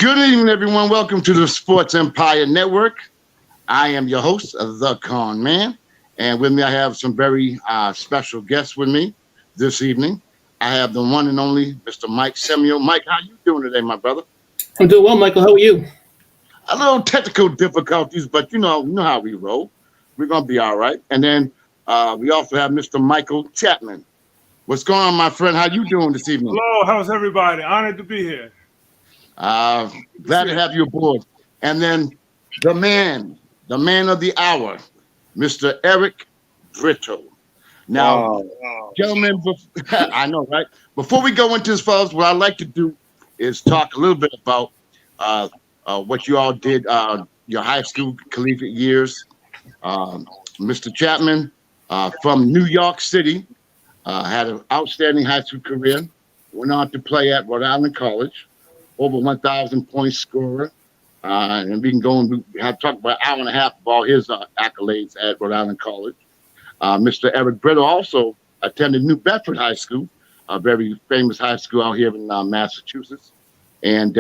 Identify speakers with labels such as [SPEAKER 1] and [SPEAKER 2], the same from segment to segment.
[SPEAKER 1] Good evening, everyone. Welcome to the Sports Empire Network. I am your host, the Conn Man, and with me I have some very special guests with me this evening. I have the one and only Mr. Mike Semiao. Mike, how you doing today, my brother?
[SPEAKER 2] I'm doing well, Michael. How are you?
[SPEAKER 1] A little technical difficulties, but you know how we roll. We're gonna be all right. And then we also have Mr. Michael Chapman. What's going on, my friend? How you doing this evening?
[SPEAKER 3] Hello, how's everybody? Honored to be here.
[SPEAKER 1] Uh,
[SPEAKER 3] Good to
[SPEAKER 1] Glad
[SPEAKER 3] see
[SPEAKER 1] to
[SPEAKER 3] you.
[SPEAKER 1] have you aboard. And then the man of the hour, Mr. Eric Britto. Now,
[SPEAKER 4] Wow.
[SPEAKER 1] gentlemen, I know, right? Before we go into this, fellas, what I'd like to do is talk a little bit about uh, what you all did, your high school collegiate years. Um, Mr. Chapman from New York City had an outstanding high school career, went on to play at Rhode Island College, over 1,000 point scorer. And we can go and we have talked about an hour and a half of all his accolades at Rhode Island College. Mr. Eric Britto also attended New Bedford High School, a very famous high school out here in Massachusetts. And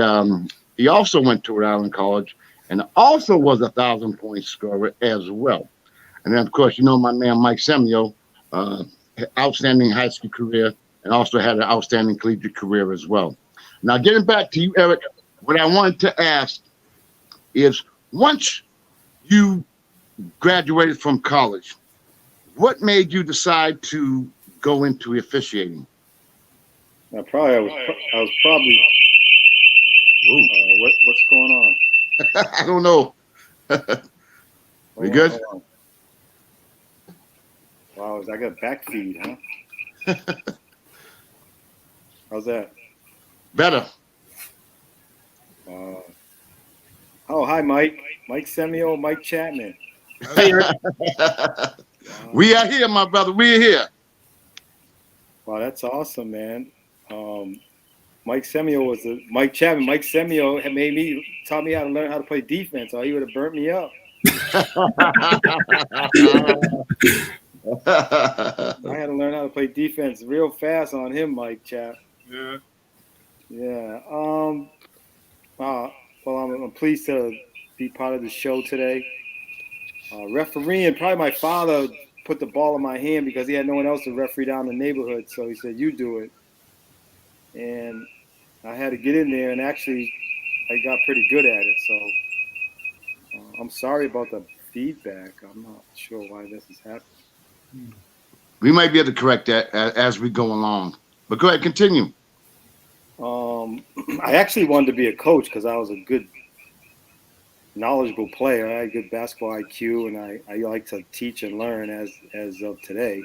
[SPEAKER 1] he also went to Rhode Island College and also was 1,000 point scorer as well. And then, of course, you know my man Mike Semiao, uh, outstanding high school career and also had an outstanding collegiate career as well. Now, getting back to you, Eric, what I wanted to ask is once you graduated from college, what made you decide to go into officiating?
[SPEAKER 4] I was probably.
[SPEAKER 1] Ooh,
[SPEAKER 4] What's going on?
[SPEAKER 1] I don't know. We
[SPEAKER 4] Hold on,
[SPEAKER 1] good?
[SPEAKER 4] hold on. Wow, I got back feed, huh? How's that?
[SPEAKER 1] Better.
[SPEAKER 4] Uh, oh, hi, Mike. Mike Semiao, Mike Chapman.
[SPEAKER 2] Hey, Eric.
[SPEAKER 1] We are here, my brother. We're here.
[SPEAKER 4] Wow, that's awesome, man. Mike Semiao was the Mike Chapman. Mike Semiao had taught me how to learn how to play defense, or he would have burnt me up. I had to learn how to play defense real fast on him, Mike Chap.
[SPEAKER 3] Yeah.
[SPEAKER 4] Yeah. Well, I'm pleased to be part of the show today. Refereeing, probably my father put the ball in my hand because he had no one else to referee down the neighborhood. So he said, "You do it," and I had to get in there, and actually, I got pretty good at it. So I'm sorry about the feedback. I'm not sure why this is happening.
[SPEAKER 1] We might be able to correct that as we go along. But go ahead, continue.
[SPEAKER 4] I actually wanted to be a coach because I was a good, knowledgeable player. I had good basketball IQ, and I like to teach and learn as of today.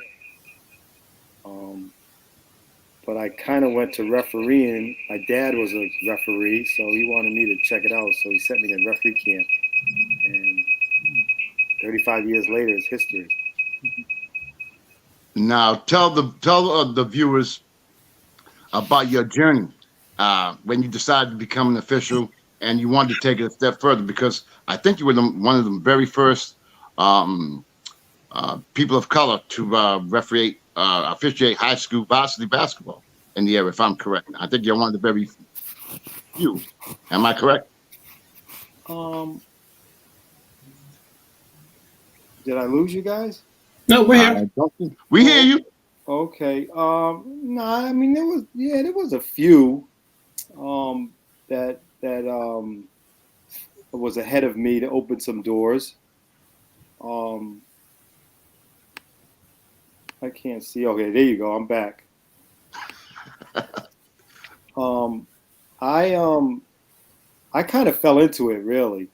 [SPEAKER 4] But I kind of went to refereeing. My dad was a referee, so he wanted me to check it out. So he sent me to referee camp, and 35 years later, it's history.
[SPEAKER 1] Now tell the viewers about your journey when you decided to become an official and you wanted to take it a step further because I think you were one of the very first um, people of color to officiate high school varsity basketball in the area, if I'm correct. I think you're one of the very few. Am I correct?
[SPEAKER 4] Um, did I lose you guys?
[SPEAKER 2] No, we're
[SPEAKER 1] I
[SPEAKER 2] here.
[SPEAKER 1] don't think we hear you.
[SPEAKER 4] Okay. No, I mean there was a few that was ahead of me to open some doors. Um, I can't see. Okay, there you go. I'm back. Um, I kind of fell into it really.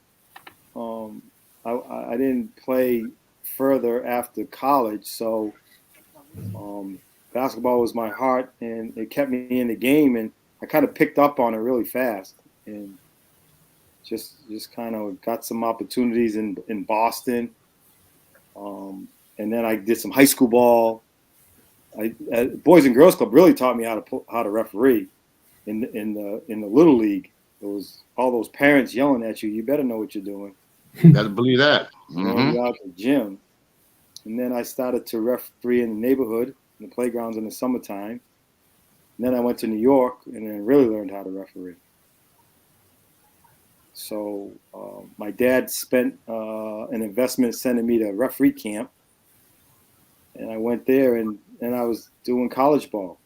[SPEAKER 4] Um, I didn't play further after college, so basketball was my heart, and it kept me in the game, and I kind of picked up on it really fast, and just kind of got some opportunities in Boston, and then I did some high school ball. Boys and Girls Club really taught me how to referee in the little league. It was all those parents yelling at you. You better know what you're doing.
[SPEAKER 1] Better believe that.
[SPEAKER 4] You out the gym, and then I started to referee in the neighborhood, in the playgrounds in the summertime. And then I went to New York and then really learned how to referee. So my dad spent an investment sending me to referee camp, and I went there, and I was doing college ball.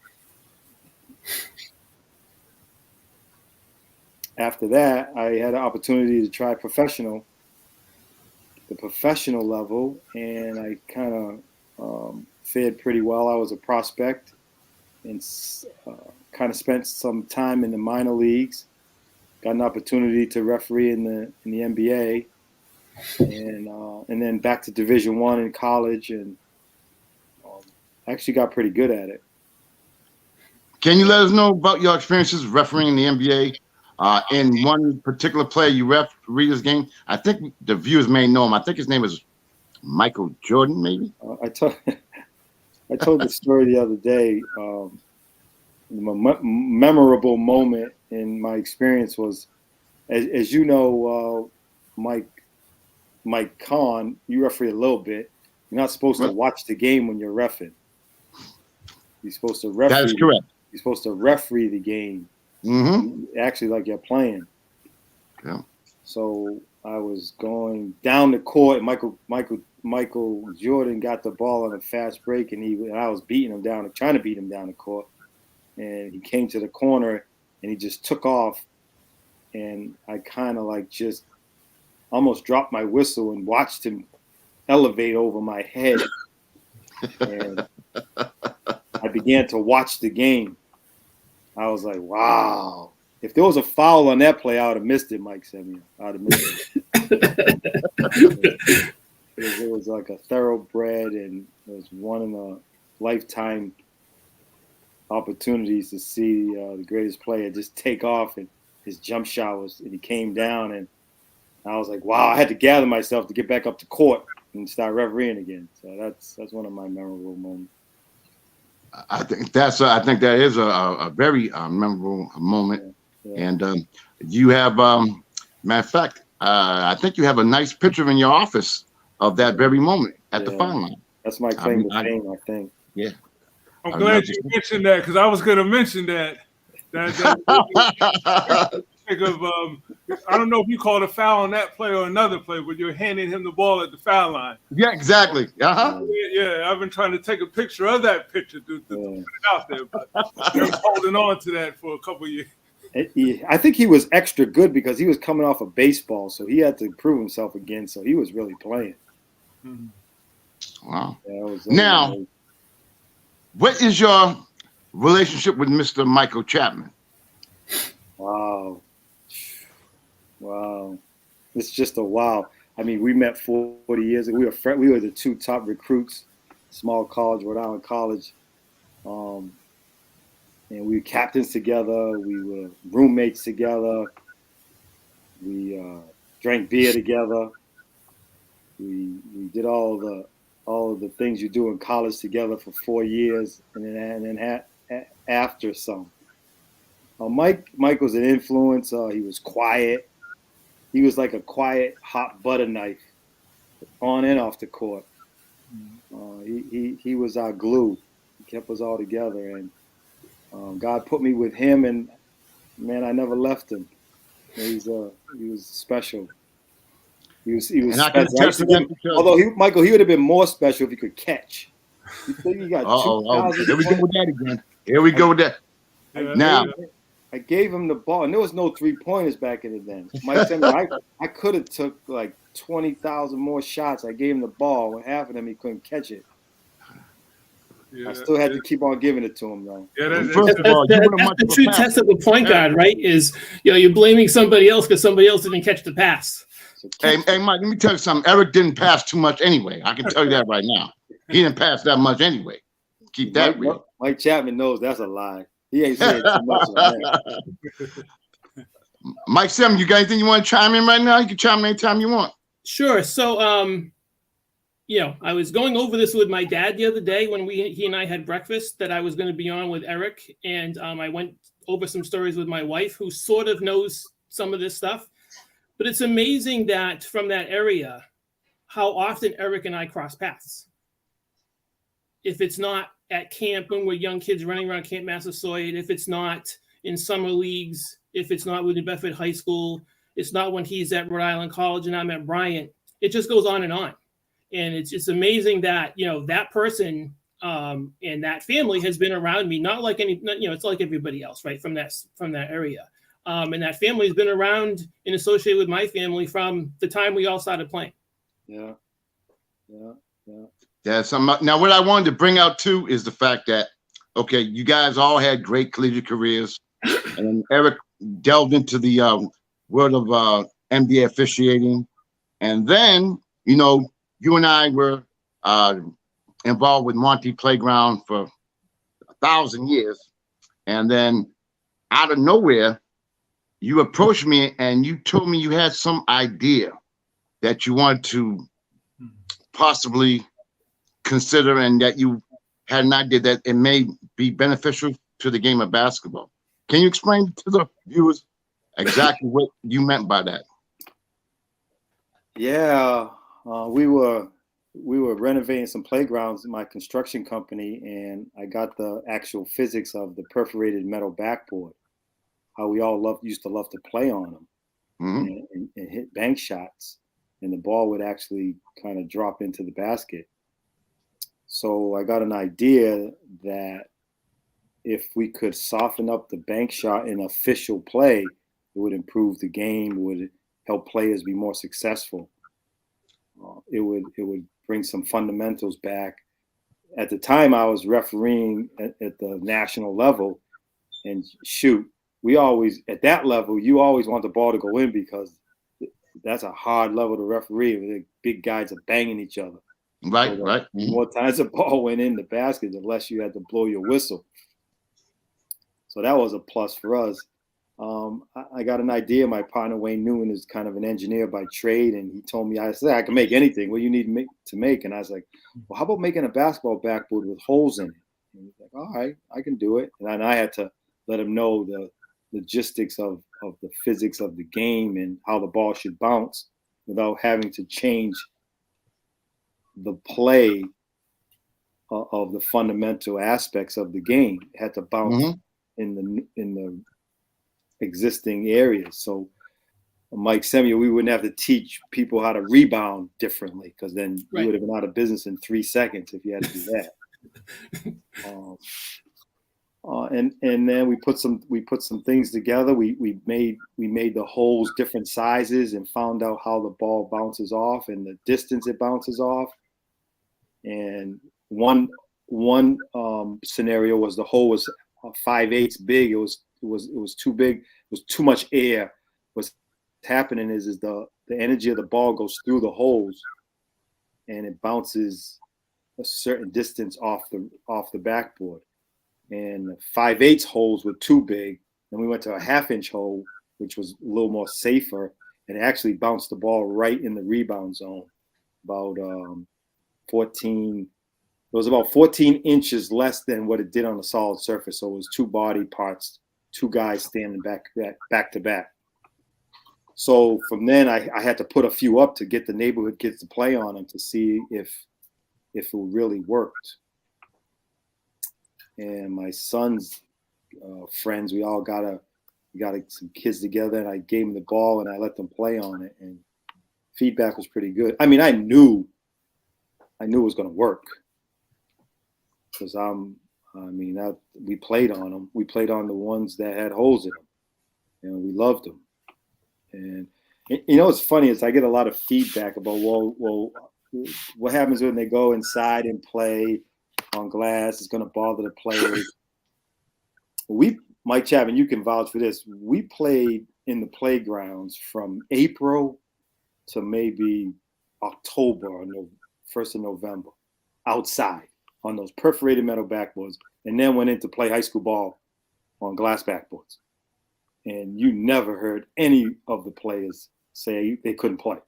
[SPEAKER 4] After that, I had an opportunity to try the professional level, and I kind of fared pretty well. I was a prospect, and kind of spent some time in the minor leagues. Got an opportunity to referee in the NBA, and then back to Division I in college, and actually got pretty good at it.
[SPEAKER 1] Can you let us know about your experiences refereeing in the NBA? In one particular player you referee this game, I think the viewers may know him. I think his name is Michael Jordan, maybe.
[SPEAKER 4] I told the story the other day. The memorable moment in my experience was, as you know, Mike Conn, you referee a little bit. You're not supposed to watch the game when you're reffing. You're supposed to referee.
[SPEAKER 1] That is correct.
[SPEAKER 4] You're supposed to referee the game.
[SPEAKER 1] Mm-hmm.
[SPEAKER 4] Actually, like you're playing.
[SPEAKER 1] Yeah.
[SPEAKER 4] So I was going down the court, and Michael Jordan got the ball on a fast break, and I was beating him down, trying to beat him down the court. And he came to the corner, and he just took off, and I kind of like just almost dropped my whistle and watched him elevate over my head. And I began to watch the game. I was like, wow. If there was a foul on that play, I would have missed it, Mike Semiao. I would have missed it. It was like a thoroughbred, and it was one in a lifetime opportunities to see the greatest player just take off, and his jump shot and he came down, and I was like, wow, I had to gather myself to get back up to court and start refereeing again. So that's one of my memorable moments.
[SPEAKER 1] I think that is a very memorable moment.
[SPEAKER 4] Yeah.
[SPEAKER 1] And you have, matter of fact, I think you have a nice picture in your office of that very moment at the foul line.
[SPEAKER 4] That's my claim to fame, I think.
[SPEAKER 1] Yeah.
[SPEAKER 3] I'm glad you mentioned that, because I was going to mention that. Think of, I don't know if you called a foul on that play or another play, but you're handing him the ball at the foul line.
[SPEAKER 1] Yeah, exactly.
[SPEAKER 3] Yeah, I've been trying to take a picture of that picture to put it out there, but I'm holding on to that for a couple of years.
[SPEAKER 4] I think he was extra good because he was coming off of baseball, so he had to prove himself again. So he was really playing.
[SPEAKER 1] Wow.
[SPEAKER 4] Yeah,
[SPEAKER 1] now, what is your relationship with Mr. Michael Chapman?
[SPEAKER 4] Wow. It's just a wow. I mean, we met 40 years ago. We were the two top recruits, small college, Rhode Island College. And we were captains together. We were roommates together. We drank beer together. We did all of the things you do in college together for 4 years, and then after some. Mike was an influence. He was quiet. He was like a quiet hot butter knife, on and off the court. He was our glue. He kept us all together, and God put me with him, and man, I never left him. He was special. He was special. Although Michael, he would have been more special if he could catch. He got
[SPEAKER 1] here we go with that again. Here we go with that. Now,
[SPEAKER 4] I gave him the ball, and there was no 3-pointers back in the day. Mike said, I could have took like 20,000 more shots. I gave him the ball. When half of them, he couldn't catch it. I still had to keep on giving it to him, though.
[SPEAKER 2] That's the true test of a point guard, right? Is you're blaming somebody else because somebody else didn't catch the pass.
[SPEAKER 1] Hey, Mike, let me tell you something. Eric didn't pass too much anyway. I can tell you that right now. He didn't pass that much anyway. Keep that real.
[SPEAKER 4] Mike Chapman knows that's a lie. He ain't saying too much on that.
[SPEAKER 1] Mike Sim, you got anything you want to chime in right now? You can chime in anytime you want.
[SPEAKER 2] Sure. So, I was going over this with my dad the other day when he and I had breakfast that I was going to be on with Eric, and I went over some stories with my wife, who sort of knows some of this stuff. But it's amazing that from that area, how often Eric and I cross paths. If it's not at camp when we're young kids running around Camp Massasoit, if it's not in summer leagues, if it's not with New Bedford High School, It's not when he's at Rhode Island College and I'm at Bryant. It just goes on. And it's amazing that, that person and that family has been around me, not like it's like everybody else, right? From that area. And that family has been around and associated with my family from the time we all started playing.
[SPEAKER 4] Yeah.
[SPEAKER 1] Now, what I wanted to bring out too is the fact that, okay, you guys all had great collegiate careers, and Eric delved into the world of NBA officiating, and then you and I were involved with Monty Playground for 1,000 years, and then out of nowhere, you approached me and you told me you had some idea that you wanted to possibly consider, and that you had an idea that it may be beneficial to the game of basketball. Can you explain to the viewers exactly what you meant by that?
[SPEAKER 4] Yeah, we were renovating some playgrounds in my construction company, and I got the actual physics of the perforated metal backboard, how we all used to love to play on them, and hit bank shots, and the ball would actually kind of drop into the basket. So I got an idea that if we could soften up the bank shot in official play, it would improve the game, would help players be more successful. It would bring some fundamentals back. At the time, I was refereeing at the national level, and shoot, at that level, you always want the ball to go in because that's a hard level to referee. The big guys are banging each other.
[SPEAKER 1] Right.
[SPEAKER 4] The more times the ball went in the basket, the less you had to blow your whistle. So that was a plus for us. I got an idea. My partner Wayne Newman is kind of an engineer by trade, and he told me, I said, I can make anything. What do you need to make? And I was like, well, how about making a basketball backboard with holes in it? And he's like, all right, I can do it. And I had to let him know the logistics of the physics of the game and how the ball should bounce without having to change the play of the fundamental aspects of the game. It had to bounce in the existing areas. So Mike Semiao, we wouldn't have to teach people how to rebound differently, because then you would have been out of business in 3 seconds if you had to do that. And then we put some things together. We made the holes different sizes and found out how the ball bounces off and the distance it bounces off. And one scenario was the hole was 5/8 big. It was too big. It was too much air. What's happening is the energy of the ball goes through the holes, and it bounces a certain distance off the backboard. And 5/8 holes were too big. Then we went to a 1/2-inch hole, which was a little more safer, and it actually bounced the ball right in the rebound zone. About 14. It was about 14 inches less than what it did on a solid surface. So it was 2 body parts, 2 guys standing back to back. So from then I had to put a few up to get the neighborhood kids to play on them to see if it really worked. And my son's friends, we all got some kids together, and I gave them the ball and I let them play on it, and feedback was pretty good. I mean, I knew it was going to work, because we played on them. We played on the ones that had holes in them, and we loved them. And what's funny is I get a lot of feedback about, well, what happens when they go inside and play on glass? It's going to bother the players. Mike Chapman, you can vouch for this. We played in the playgrounds from April to maybe October or 1st of November, outside on those perforated metal backboards, and then went in to play high school ball on glass backboards. And you never heard any of the players say they couldn't play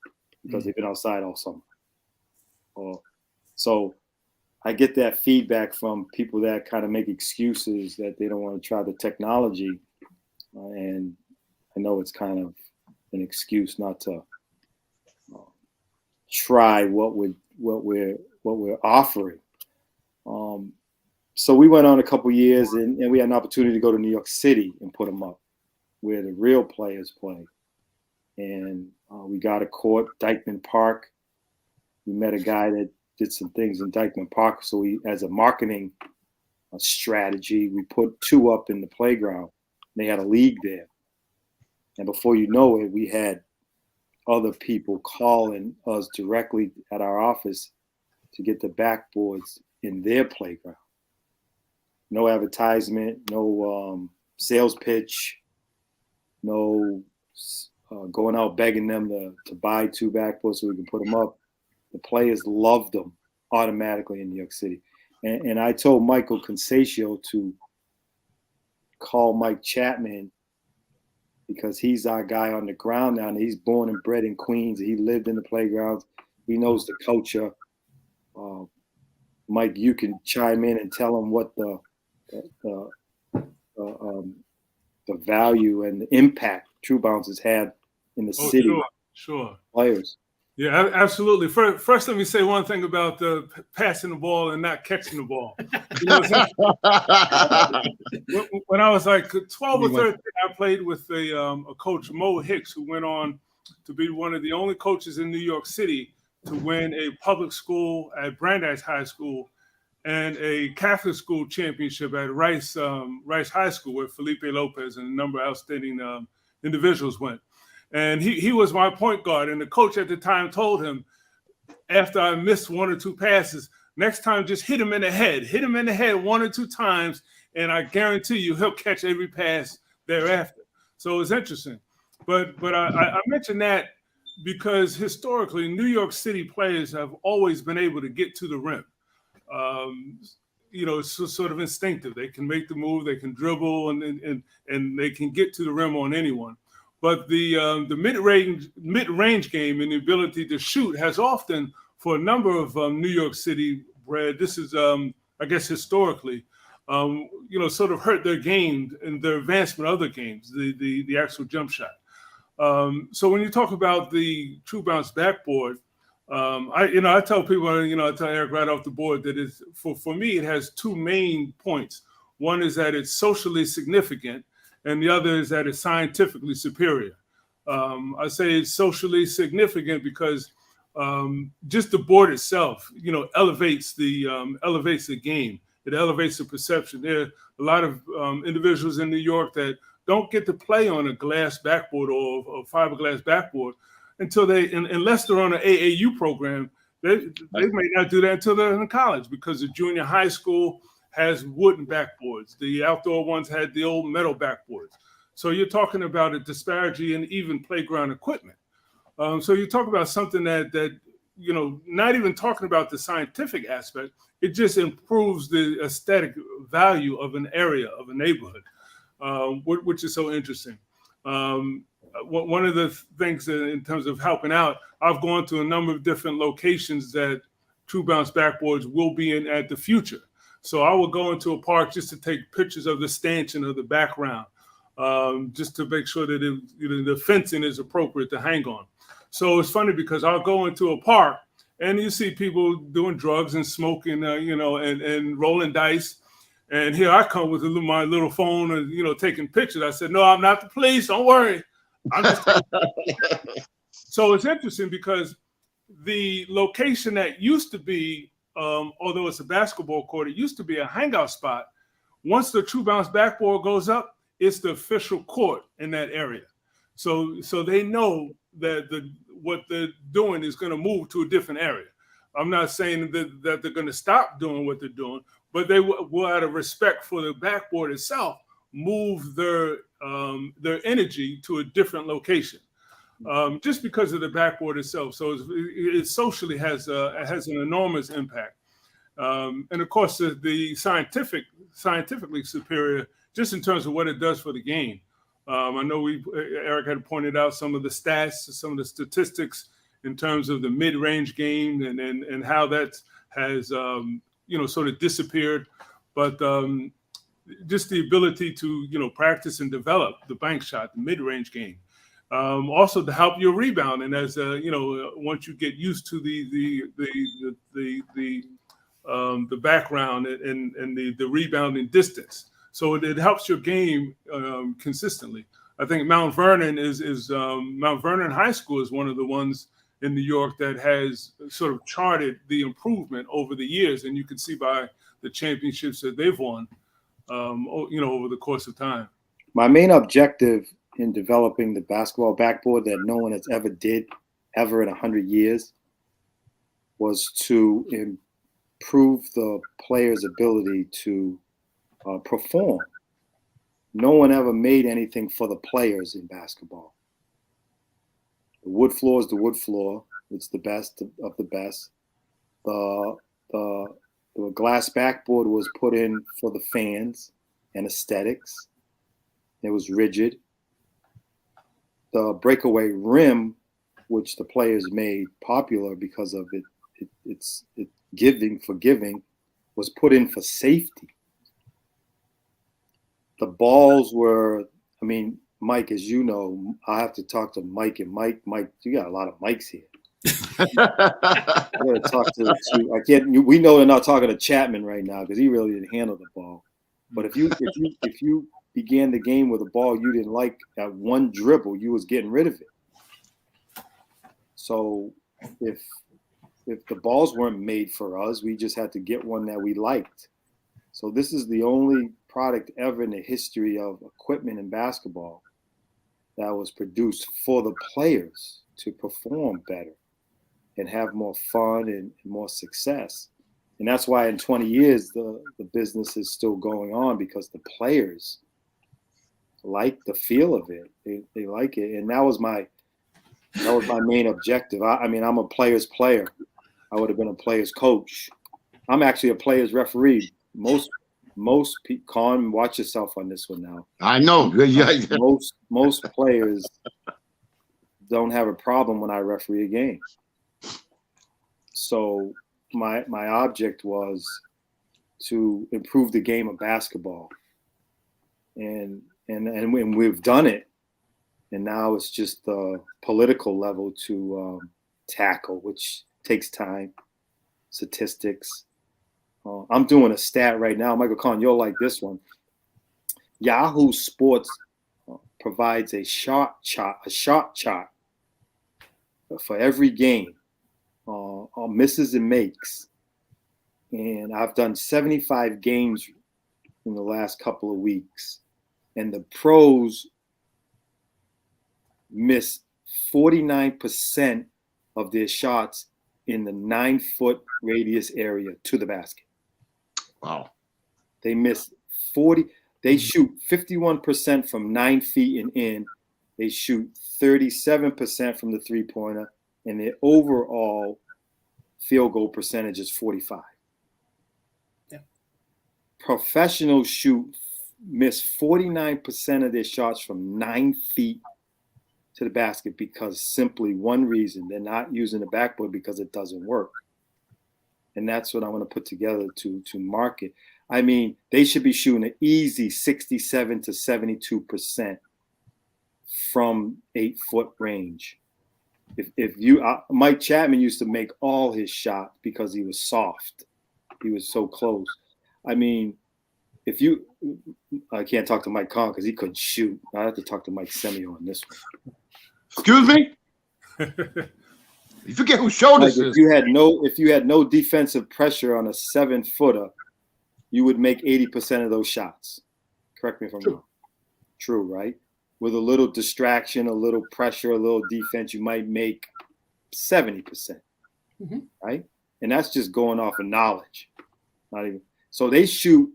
[SPEAKER 4] because they've been outside all summer. So I get that feedback from people that kind of make excuses that they don't want to try the technology. And I know it's kind of an excuse not to try what we're offering. So we went on a couple years, and we had an opportunity to go to New York City and put them up where the real players play. and we got a court, Dykeman Park. We met a guy that did some things in Dykeman Park. So we, as a marketing strategy, we put 2 up in the playground. They had a league there. And before you know it, we had other people calling us directly at our office to get the backboards in their playground. No advertisement, no sales pitch, no going out begging them to buy 2 backboards so we can put them up. The players loved them automatically in New York City. And I told Michael Consaccio to call Mike Chapman because he's our guy on the ground now. And he's born and bred in Queens. He lived in the playgrounds. He knows the culture. Mike, you can chime in and tell him what the value and the impact True Bounce has had in the city.
[SPEAKER 3] Sure.
[SPEAKER 4] Players.
[SPEAKER 3] Yeah, absolutely. First, let me say one thing about the passing the ball and not catching the ball. You know, when I was like 12 or 13, I played with a coach, Mo Hicks, who went on to be one of the only coaches in New York City to win a public school at Brandeis High School and a Catholic school championship at Rice High School, where Felipe Lopez and a number of outstanding individuals went. And he was my point guard. And the coach at the time told him, after I missed 1 or 2 passes, next time just hit him in the head. Hit him in the head 1 or 2 times, and I guarantee you he'll catch every pass thereafter. So it's interesting. But I mentioned that because historically, New York City players have always been able to get to the rim. You know, it's sort of instinctive. They can make the move, they can dribble, and they can get to the rim on anyone. But the mid-range game and the ability to shoot has often, for a number of New York City bred, this is, I guess, historically, you know, sort of hurt their game and their advancement of other games, the actual jump shot. So when you talk about the True Bounce backboard, I tell people, I tell Eric right off the board that it's, for me, it has 2 main points. One is that it's socially significant, and the other is that it's scientifically superior. I say it's socially significant because just the board itself, elevates the game. It elevates the perception. There are a lot of individuals in New York that don't get to play on a glass backboard or fiberglass backboard until unless they're on an AAU program, they may not do that until they're in college, because the junior high school has wooden backboards. The outdoor ones had the old metal backboards. So you're talking about a disparity in even playground equipment. So you talk about something that not even talking about the scientific aspect, it just improves the aesthetic value of an area, of a neighborhood, which is so interesting. One of the things in terms of helping out, I've gone to a number of different locations that True Bounce backboards will be in at the future. So I will go into a park just to take pictures of the stanchion of the background, just to make sure that the fencing is appropriate to hang on. So it's funny because I'll go into a park and you see people doing drugs and smoking, and rolling dice. And here I come with my little phone and, taking pictures. I said, no, I'm not the police. Don't worry. I'm just So it's interesting because the location that used to be, although it's a basketball court, it used to be a hangout spot. Once the True Bounce backboard goes up, it's the official court in that area. So they know that what they're doing is going to move to a different area. I'm not saying that they're going to stop doing what they're doing, but they will, out of respect for the backboard itself, move their energy to a different location, just because of the backboard itself. So it socially has an enormous impact, and of course the scientifically superior, just in terms of what it does for the game. I know Eric had pointed out some of the stats, some of the statistics in terms of the mid-range game and how that has sort of disappeared, but just the ability to practice and develop the bank shot, the mid-range game, also to help your rebound. And as once you get used to the background and the rebounding distance, so it helps your game consistently. I think Mount Vernon is Mount Vernon High School is one of the ones in New York that has sort of charted the improvement over the years, and you can see by the championships that they've won, over the course of time.
[SPEAKER 4] My main objective in developing the basketball backboard that no one has ever did ever in 100 years was to improve the player's ability to perform. No one ever made anything for the players in basketball. The wood floor is the wood floor. It's the best of the best. The glass backboard was put in for the fans and aesthetics. It was rigid. The breakaway rim, which the players made popular because of it's giving, was put in for safety. The balls were, I mean, Mike, as you know, I have to talk to Mike, and Mike, you got a lot of Mikes here. I gotta talk to the two. I can't. We know they're not talking to Chapman right now because he really didn't handle the ball. But if you began the game with a ball you didn't like at one dribble, you was getting rid of it. So if the balls weren't made for us, we just had to get one that we liked. So this is the only product ever in the history of equipment in basketball that was produced for the players to perform better and have more fun and more success. And that's why in 20 years, the business is still going on, because the players like the feel of it. They like it. And that was my main objective. I mean, I'm a player's player. I would have been a player's coach. I'm actually a player's referee. Most people, Conn, watch yourself on this one now.
[SPEAKER 1] I know.
[SPEAKER 4] Most players don't have a problem when I referee a game. So my object was to improve the game of basketball, and we've done it. And now it's just the political level to tackle, which takes time, statistics. I'm doing a stat right now. Michael Conn, you'll like this one. Yahoo Sports provides a shot chart for every game, misses and makes. And I've done 75 games in the last couple of weeks. And the pros miss 49% of their shots in the 9-foot radius area to the basket.
[SPEAKER 1] Wow.
[SPEAKER 4] They miss 40. They shoot 51% from 9 feet and in. They shoot 37% from the three-pointer, and their overall field goal percentage is 45.
[SPEAKER 2] Yeah.
[SPEAKER 4] Professionals miss 49% of their shots from 9 feet to the basket because simply one reason: they're not using the backboard because it doesn't work. And that's what I want to put together to market. I mean, they should be shooting an easy 67 to 72% from 8-foot range. If you, Mike Chapman used to make all his shots because he was soft. He was so close. I mean, I can't talk to Mike Conn because he couldn't shoot. I have to talk to Mike Semiao on this one.
[SPEAKER 1] Excuse me? You forget whose shoulder this is.
[SPEAKER 4] If you had no defensive pressure on a 7-footer, you would make 80% of those shots. Correct me if I'm wrong. True, right? With a little distraction, a little pressure, a little defense, you might make 70%. Right? And that's just going off of knowledge. Not even. So they shoot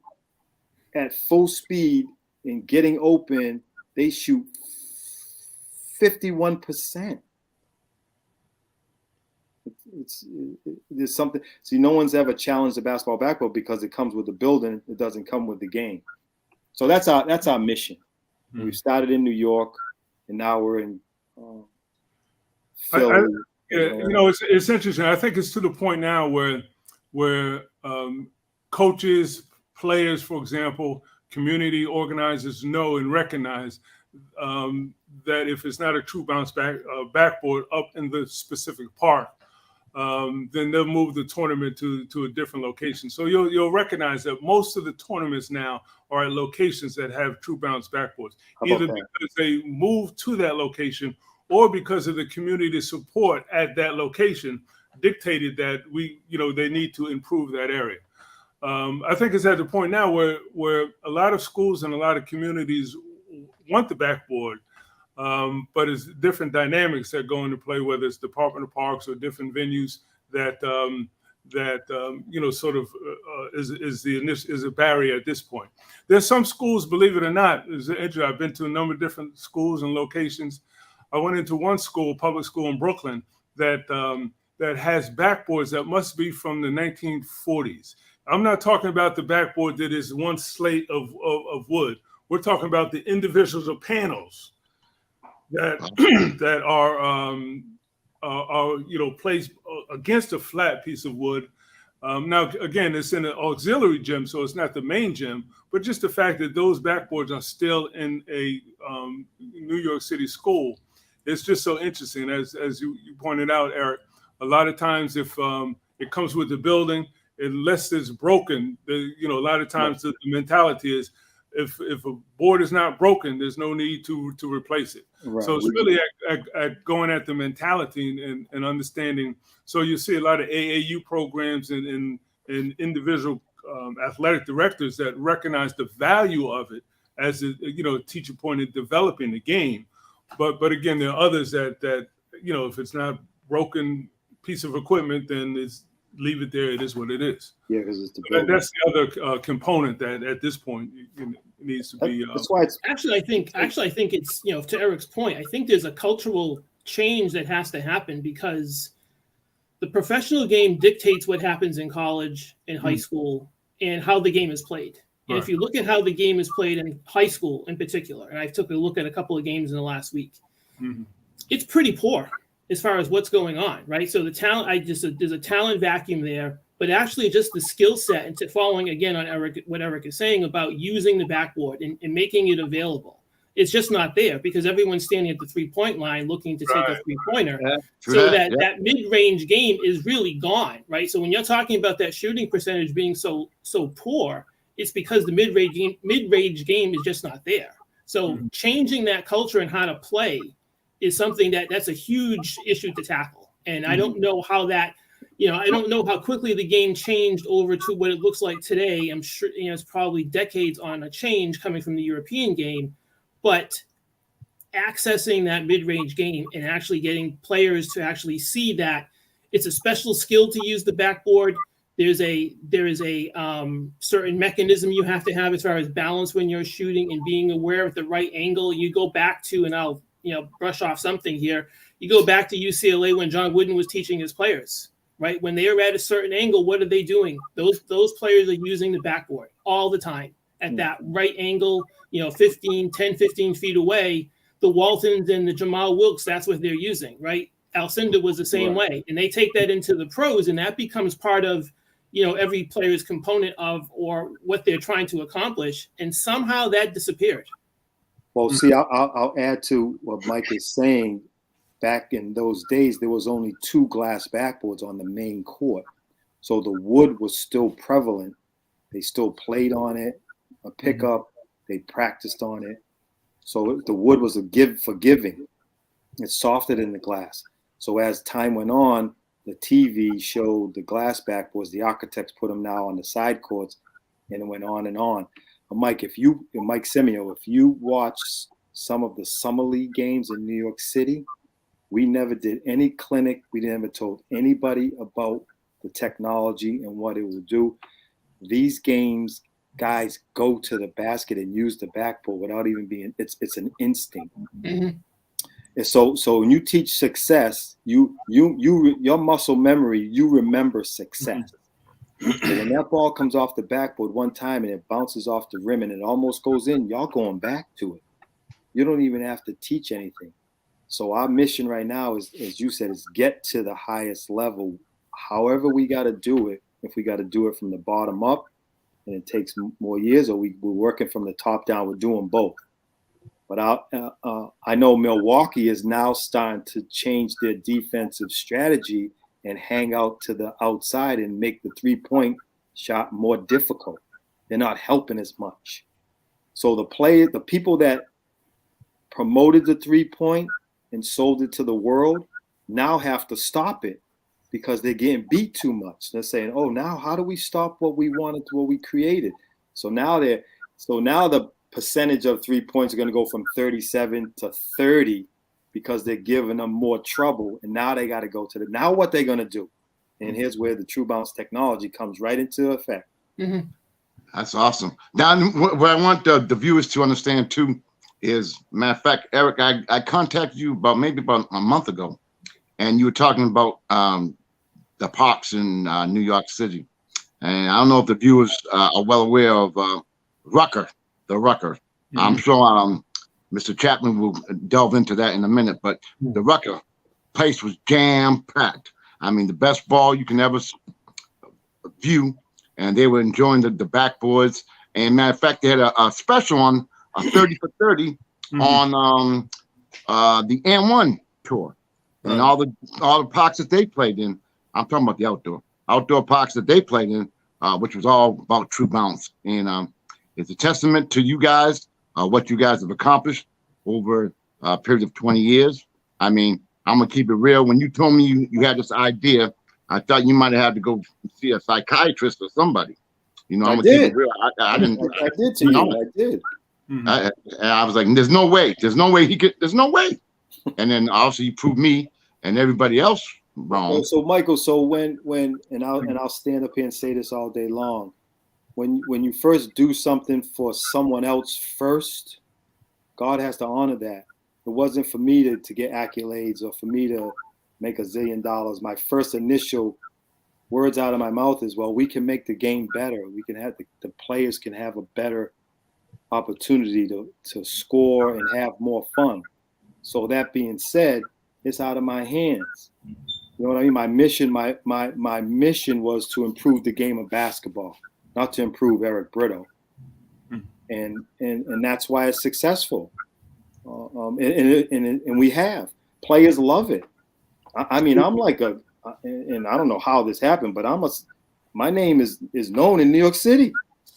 [SPEAKER 4] at full speed and getting open, they shoot 51%. There's something. See, no one's ever challenged the basketball backboard because it comes with the building. It doesn't come with the game. So that's our mission. We've started in New York, and now we're in Philly.
[SPEAKER 3] It's interesting. I think it's to the point now where coaches, players, for example, community organizers know and recognize that if it's not a true bounce backboard up in the specific park, then they'll move the tournament to a different location. So you'll recognize that most of the tournaments now are at locations that have true bounce backboards, either because they moved to that location or because of the community support at that location dictated that they need to improve that area. I think it's at the point now where a lot of schools and a lot of communities want the backboard, but it's different dynamics that go into play, whether it's Department of Parks or different venues that is a barrier at this point. There's some schools, believe it or not, I've been to a number of different schools and locations. I went into one school, public school in Brooklyn, that has backboards that must be from the 1940s. I'm not talking about the backboard that is one slate of wood. We're talking about the individual panels that that are placed against a flat piece of wood. Now, again, it's in an auxiliary gym, so it's not the main gym, but just the fact that those backboards are still in a New York City school, it's just so interesting. As you pointed out, Eric, a lot of times if it comes with the building, unless it's broken, a lot of times the mentality is if a board is not broken, there's no need to replace it. Right. So it's really at going at the mentality and understanding. So you see a lot of AAU programs and individual athletic directors that recognize the value of it as a teacher point in developing the game. But again, there are others that if it's not broken piece of equipment, then leave it there. It is what it is.
[SPEAKER 4] Yeah, because it's
[SPEAKER 3] that's the other component that at this point needs to be.
[SPEAKER 4] That's why it's
[SPEAKER 2] actually. I think it's to Eric's point. I think there's a cultural change that has to happen because the professional game dictates what happens in college and high school and how the game is played. And if you look at how the game is played in high school in particular, and I took a look at a couple of games in the last week, it's pretty poor as far as what's going on, right? So the talent, there's a talent vacuum there, but actually just the skill set, and following again on what Eric is saying about using the backboard and making it available. It's just not there because everyone's standing at the 3-point line looking to take a 3-pointer. So that mid-range game is really gone, right? So when you're talking about that shooting percentage being so poor, it's because the mid-range game is just not there. So changing that culture and how to play is something that's a huge issue to tackle. And I don't know how that, I don't know how quickly the game changed over to what it looks like today. I'm sure, it's probably decades on a change coming from the European game, but accessing that mid-range game and actually getting players to actually see that it's a special skill to use the backboard. There is a certain mechanism you have to have as far as balance when you're shooting and being aware of the right angle. You go back to, and I'll brush off something here. You go back to UCLA when John Wooden was teaching his players, right? When they are at a certain angle, what are they doing? Those players are using the backboard all the time at that right angle, 10, 15 feet away. The Waltons and the Jamal Wilkes, that's what they're using, right? Alcindor was the same way. And they take that into the pros, and that becomes part of, every player's component of or what they're trying to accomplish. And somehow that disappeared.
[SPEAKER 4] Well, see, I'll add to what Mike is saying. Back in those days, there was only 2 glass backboards on the main court. So the wood was still prevalent. They still played on it, a pickup. They practiced on it. So the wood was forgiving. It's softer than the glass. So as time went on, the TV showed the glass backboards. The architects put them now on the side courts, and it went on and on. But Mike Semiao, if you watch some of the summer league games in New York City, we never did any clinic. We never told anybody about the technology and what it will do. These games, guys go to the basket and use the backboard without even being. It's an instinct. And so when you teach success, your muscle memory, you remember success. When that ball comes off the backboard one time and it bounces off the rim and it almost goes in, y'all going back to it. You don't even have to teach anything. So our mission right now is, as you said, is get to the highest level. However we got to do it, if we got to do it from the bottom up and it takes more years, or we're working from the top down, we're doing both. But I know Milwaukee is now starting to change their defensive strategy and hang out to the outside and make the 3-point shot more difficult. They're not helping as much. So the people that promoted the 3-point and sold it to the world now have to stop it because they're getting beat too much. They're saying, "Oh, now how do we stop what we wanted, what we created?" So now the percentage of 3 points are going to go from 37 to 30 because they're giving them more trouble, and now they got to go to the. Now what they're going to do, and here's where the True Bounce technology comes right into effect.
[SPEAKER 2] Mm-hmm.
[SPEAKER 1] That's awesome. Now, what I want the viewers to understand too is, matter of fact, Eric, I contacted you about a month ago, and you were talking about the parks in New York City. And I don't know if the viewers are well aware of Rucker, the Rucker. Mm-hmm. I'm sure Mr. Chapman will delve into that in a minute, but the Rucker place was jam-packed. I mean, the best ball you can ever view, and they were enjoying the backboards. And matter of fact, they had a special on a 30 for 30 on the N1 tour. And all the parks that they played in, I'm talking about the outdoor parks that they played in, which was all about True Bounce. And it's a testament to you guys, what you guys have accomplished over a period of 20 years. I mean, I'm going to keep it real. When you told me you had this idea, I thought you might have had to go see a psychiatrist or somebody. You know, I'm going to keep it real. I didn't.
[SPEAKER 4] I did to you. I did.
[SPEAKER 1] I was like, there's no way. There's no way he could. There's no way. And then obviously you proved me and everybody else wrong.
[SPEAKER 4] So Michael, and I'll stand up here and say this all day long. When you first do something for someone else first, God has to honor that. It wasn't for me to get accolades or for me to make $1 zillion. My first initial words out of my mouth is, well, we can make the game better. We can have the players can have a better opportunity to score and have more fun. So that being said, it's out of my hands. You know what I mean? My mission was to improve the game of basketball, not to improve Eric Britto. And that's why it's successful. And we have. Players love it. I mean, I'm like and I don't know how this happened, but my name is known in New York City.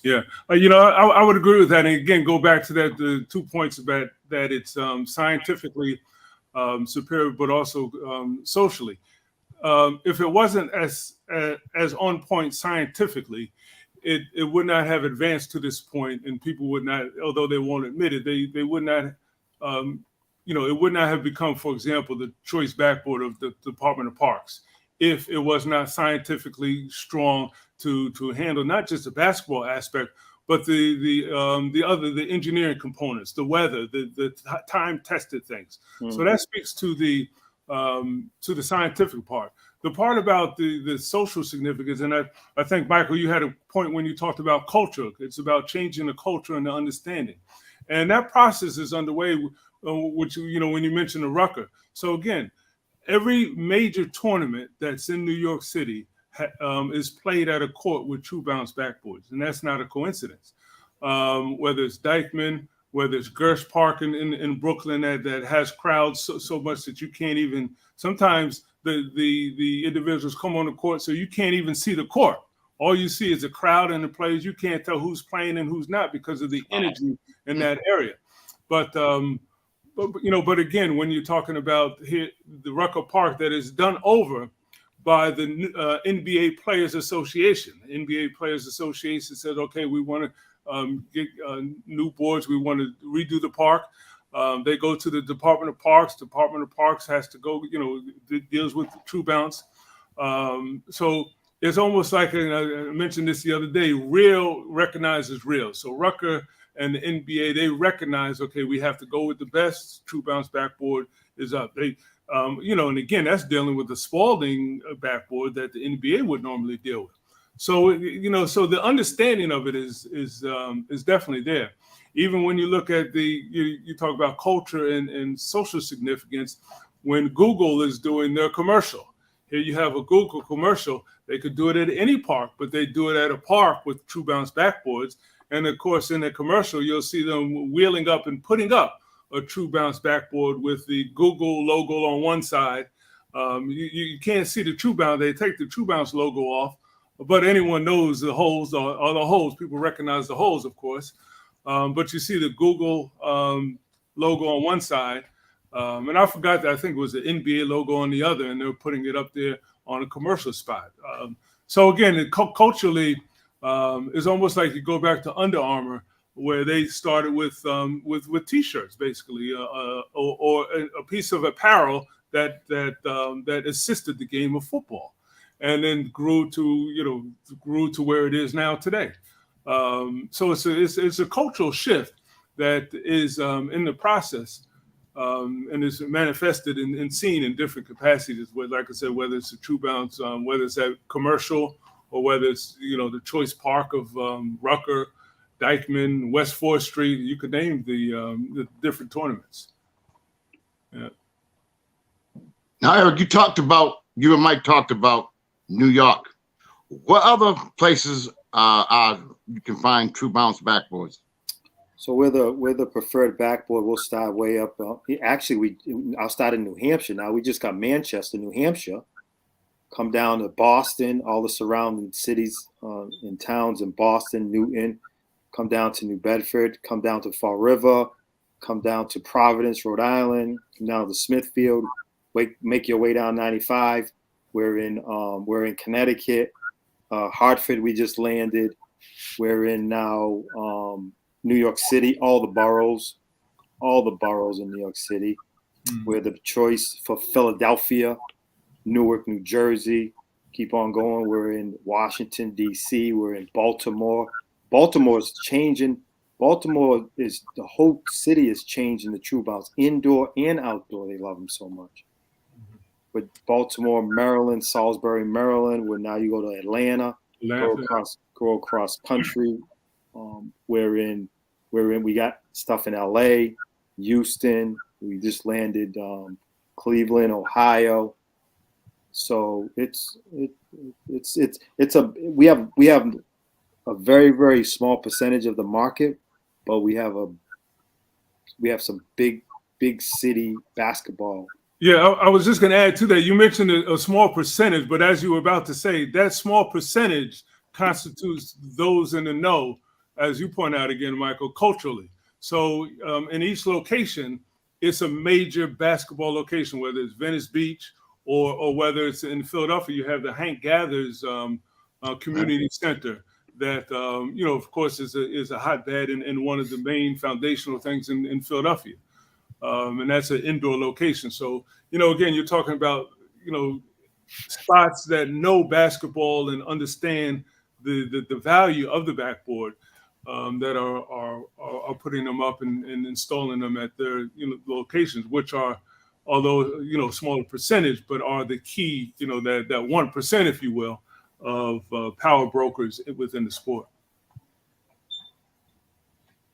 [SPEAKER 3] Yeah, I would agree with that. And again, go back to the 2 points about that it's scientifically superior, but also socially. If it wasn't as on point scientifically, it would not have advanced to this point, and people would not, although they won't admit it, they would not, it would not have become, for example, the choice backboard of the Department of Parks if it was not scientifically strong to handle not just the basketball aspect, but the engineering components, the weather, the time tested things. So that speaks to the scientific part. The part about the social significance, and I think, Michael, you had a point when you talked about culture. It's about changing the culture and the understanding. And that process is underway, which, when you mentioned the Rucker. So again, every major tournament that's in New York City is played at a court with True Bounce backboards. And that's not a coincidence. Whether it's Dykeman, whether it's Gersh Park in Brooklyn that has crowds so much that you can't even, sometimes the individuals come on the court so you can't even see the court. All you see is a crowd and the players. You can't tell who's playing and who's not because of the energy in that area. But again, when you're talking about here, the Rucker Park that is done over by the NBA Players Association. The NBA Players Association said, okay, we want to get new boards. We want to redo the park. They go to the Department of Parks. Department of Parks has to go, deals with True Bounce. So it's almost like, and I mentioned this the other day, real recognizes real. So Rucker and the NBA, they recognize, okay, we have to go with the best. True Bounce backboard is up. They, and again, that's dealing with the Spalding backboard that the NBA would normally deal with. So, so the understanding of it is definitely there. Even when you look at you talk about culture and social significance, when Google is doing their commercial, here you have a Google commercial. They could do it at any park, but they do it at a park with True Bounce backboards. And of course, in the commercial, you'll see them wheeling up and putting up a True Bounce backboard with the Google logo on one side. You can't see the True Bounce. They take the True Bounce logo off, but anyone knows the holes are the holes. People recognize the holes, of course. but you see the Google logo on one side, and I forgot that I think it was the NBA logo on the other, and they were putting it up there on a commercial spot. So again, culturally, it's almost like you go back to Under Armour, where they started with T-shirts, basically, or a piece of apparel that assisted the game of football, and then grew to where it is now today. So it's a cultural shift that is in the process, and is manifested and seen in different capacities. Like I said, whether it's a True Bounce, whether it's that commercial, or whether it's the Choice Park of Rucker, Dykeman, West 4th Street. You could name the different tournaments. Yeah.
[SPEAKER 1] Now, Eric, you and Mike talked about New York. What other places you can find True Bounce backboards?
[SPEAKER 4] So we're the preferred backboard. We'll start way up. Actually, I'll start in New Hampshire. Now we just got Manchester, New Hampshire. Come down to Boston, all the surrounding cities and towns in Boston, Newton. Come down to New Bedford. Come down to Fall River. Come down to Providence, Rhode Island. Come down to Smithfield. Make your way down 95. We're in Connecticut. Hartford, we just landed. We're in now New York City, all the boroughs in New York City. We're the choice for Philadelphia, Newark, New Jersey. Keep on going. We're in Washington, D.C. We're in Baltimore. Baltimore is changing. The whole city is changing the True Bounce, indoor and outdoor. They love them so much. With Baltimore, Maryland, Salisbury, Maryland, where now you go to Atlanta. Go across country. We got stuff in LA, Houston. We just landed Cleveland, Ohio. So we have a very, very small percentage of the market, but we have some big city basketball.
[SPEAKER 3] Yeah, I was just going to add to that. You mentioned a small percentage, but as you were about to say, that small percentage constitutes those in the know, as you point out again, Michael, culturally. So in each location, it's a major basketball location, whether it's Venice Beach or whether it's in Philadelphia. You have the Hank Gathers Community Center that, of course, is a hotbed and one of the main foundational things in Philadelphia. And that's an indoor location. So, again, you're talking about, spots that know basketball and understand the value of the backboard, that are putting them up and installing them at their locations, which are, although smaller percentage, but are the key, that 1%, if you will, of power brokers within the sport.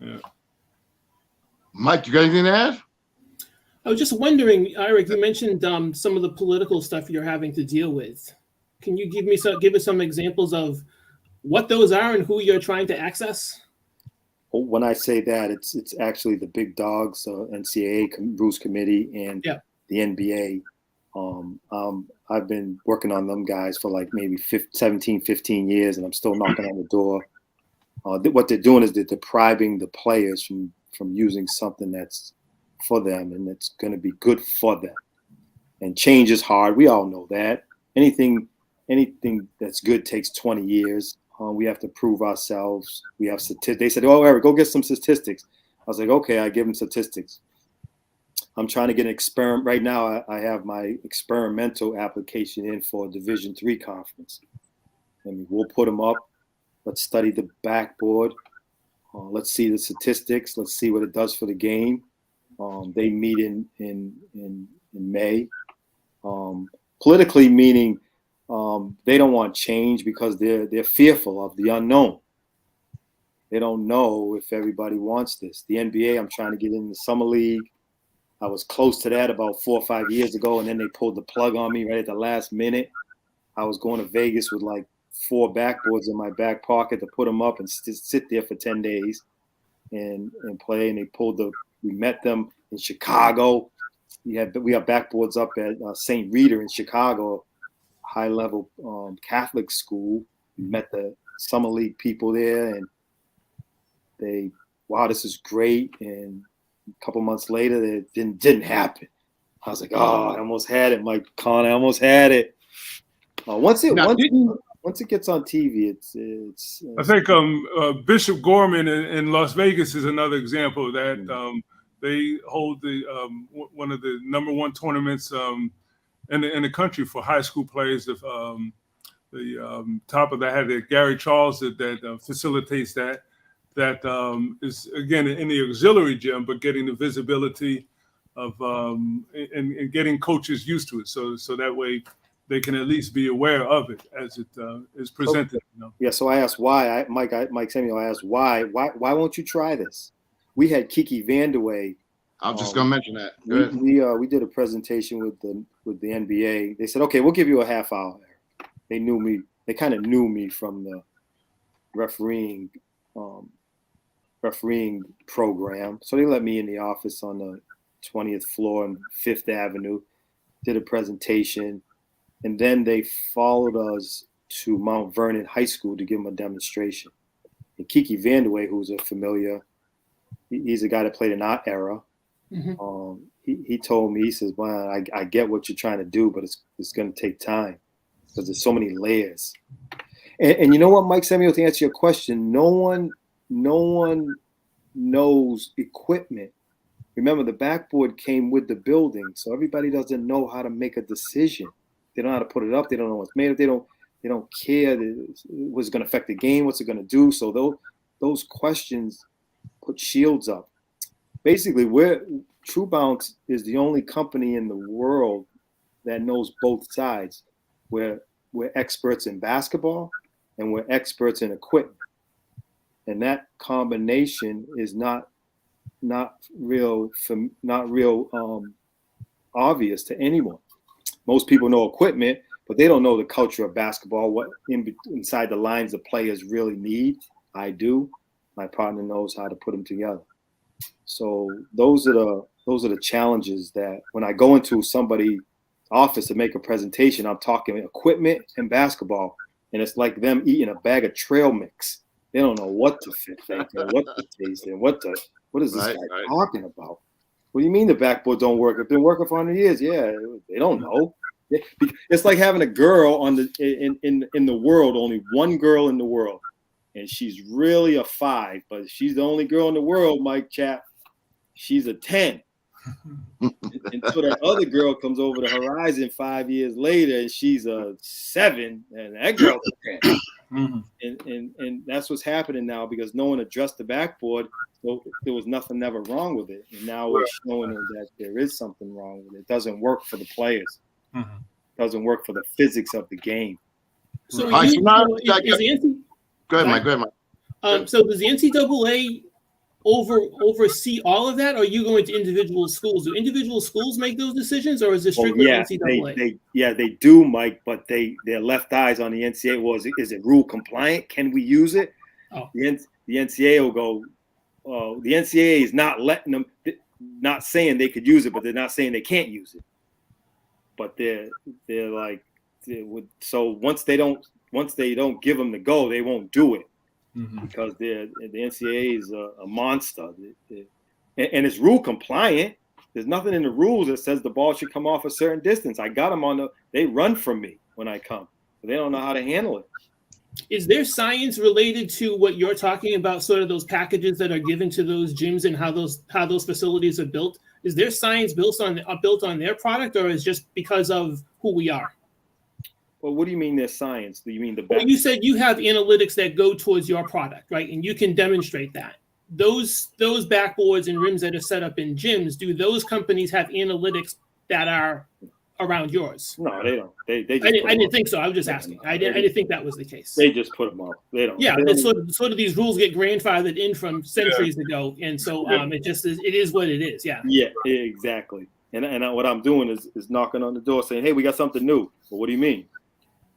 [SPEAKER 3] Yeah.
[SPEAKER 1] Mike, you got anything to add?
[SPEAKER 2] I was just wondering, Eric, you mentioned some of the political stuff you're having to deal with. Can you give us some examples of what those are and who you're trying to access?
[SPEAKER 4] When I say that, it's actually the big dogs, NCAA rules committee and the NBA. I've been working on them guys for like maybe 17, 15 years, and I'm still knocking on the door. What they're doing is they're depriving the players from using something that's for them and it's going to be good for them. And change is hard. We all know that. Anything that's good takes 20 years. We have to prove ourselves. We have statistics. They said, "Oh, Eric, go get some statistics." I was like, "Okay," I give them statistics. I'm trying to get an experiment. Right now, I have my experimental application in for a Division III conference. And we'll put them up. Let's study the backboard. Let's see the statistics. Let's see what it does for the game. They meet in May. Politically, meaning they don't want change because they're fearful of the unknown. They don't know if everybody wants this. The NBA, I'm trying to get in the summer league. I was close to that about 4 or 5 years ago, and then they pulled the plug on me right at the last minute. I was going to Vegas with like 4 backboards in my back pocket to put them up and sit there for 10 days and play. And we met them in Chicago. We have backboards up at St. Rita in Chicago, high-level Catholic school. We met the summer league people there, and they wow, this is great. And a couple months later, it didn't happen. I was like, oh, I almost had it, Mike Conn. I almost had it. Once it gets on TV, it's.
[SPEAKER 3] I think Bishop Gorman in Las Vegas is another example that they hold the one of the #1 tournaments in the country for high school players. The top of that had Gary Charles that facilitates that. That is again in the auxiliary gym, but getting the visibility of and getting coaches used to it, so that way they can at least be aware of it as it is presented. You know?
[SPEAKER 4] Yeah. So I asked why. Mike Semiao, I asked why won't you try this? We had Kiki Vandeweghe.
[SPEAKER 1] I was just gonna mention that.
[SPEAKER 4] We did a presentation with the NBA. They said, okay, we'll give you a half hour. They knew me. They kind of knew me from the refereeing program. So they let me in the office on the 20th floor on 5th Avenue, did a presentation, and then they followed us to Mount Vernon High School to give them a demonstration. And Kiki Vandeweghe, who's a familiar, he's a guy that played in our era. Mm-hmm. He told me, he says, man, I get what you're trying to do, but it's going to take time because there's so many layers. And you know what, Mike Semiao, to answer your question, no one knows equipment. Remember, the backboard came with the building, so everybody doesn't know how to make a decision. They don't know how to put it up. They don't know what's made of. They don't care what's going to affect the game, what's it going to do. So those questions put shields up. Basically, True Bounce is the only company in the world that knows both sides. We're experts in basketball and we're experts in equipment. And that combination is not real obvious to anyone. Most people know equipment, but they don't know the culture of basketball, what inside the lines the players really need. I do. My partner knows how to put them together. So those are the challenges that when I go into somebody's office to make a presentation, I'm talking equipment and basketball, and it's like them eating a bag of trail mix. They don't know what to think and what to taste and what is this guy talking about? What do you mean the backboard don't work? It's been working for 100 years. Yeah, they don't know. It's like having a girl in the world, only one girl in the world, and she's really a 5, but she's the only girl in the world, Mike Chap. She's a 10. Until that other girl comes over the horizon 5 years later, and she's a 7, and that girl's a 10. Mm-hmm. And that's what's happening now because no one addressed the backboard, so there was nothing ever wrong with it. And now we're showing them that there is something wrong with it. It doesn't work for the players. Mm-hmm. It doesn't work for the physics of the game.
[SPEAKER 2] So,
[SPEAKER 1] go ahead, Mike.
[SPEAKER 2] So does the NCAA oversee all of that, or are you going to individual schools? Do individual schools make those decisions, or is it strictly NCAA?
[SPEAKER 4] They do, Mike, but their left eyes on the NCAA. Is it rule compliant? Can we use it? Oh. The NCAA will go, the NCAA is not letting them, not saying they could use it, but they're not saying they can't use it. But they're like, so once they don't give them the go, they won't do it. Mm-hmm. Because the NCAA is a monster, and it's rule compliant. There's nothing in the rules that says the ball should come off a certain distance. I got them they run from me when I come. But they don't know how to handle it.
[SPEAKER 2] Is there science related to what you're talking about, sort of those packages that are given to those gyms and how those facilities are built? Is there science built on their product, or is just because of who we are?
[SPEAKER 4] Well, what do you mean there's science? Do you mean the?
[SPEAKER 2] Well, you said you have analytics that go towards your product, right? And you can demonstrate that. Those backboards and rims that are set up in gyms, do those companies have analytics that are around yours?
[SPEAKER 4] No, they don't. They just
[SPEAKER 2] I didn't think so. I was just asking. I didn't think that was the case.
[SPEAKER 4] They just put them up. They don't.
[SPEAKER 2] Yeah, it's sort of these rules get grandfathered in from centuries ago, and so it is what it is. Yeah.
[SPEAKER 4] Yeah, exactly. And what I'm doing is knocking on the door saying, "Hey, we got something new." Well, what do you mean?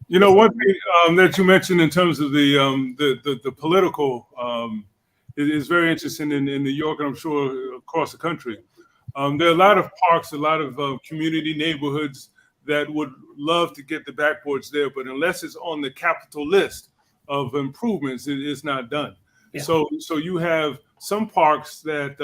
[SPEAKER 3] You know, one thing that you mentioned in terms of the political is very interesting in New York, and I'm sure across the country. There are a lot of parks, a lot of community neighborhoods that would love to get the backboards there, but unless it's on the capital list of improvements, it's not done. Yeah. So you have some parks that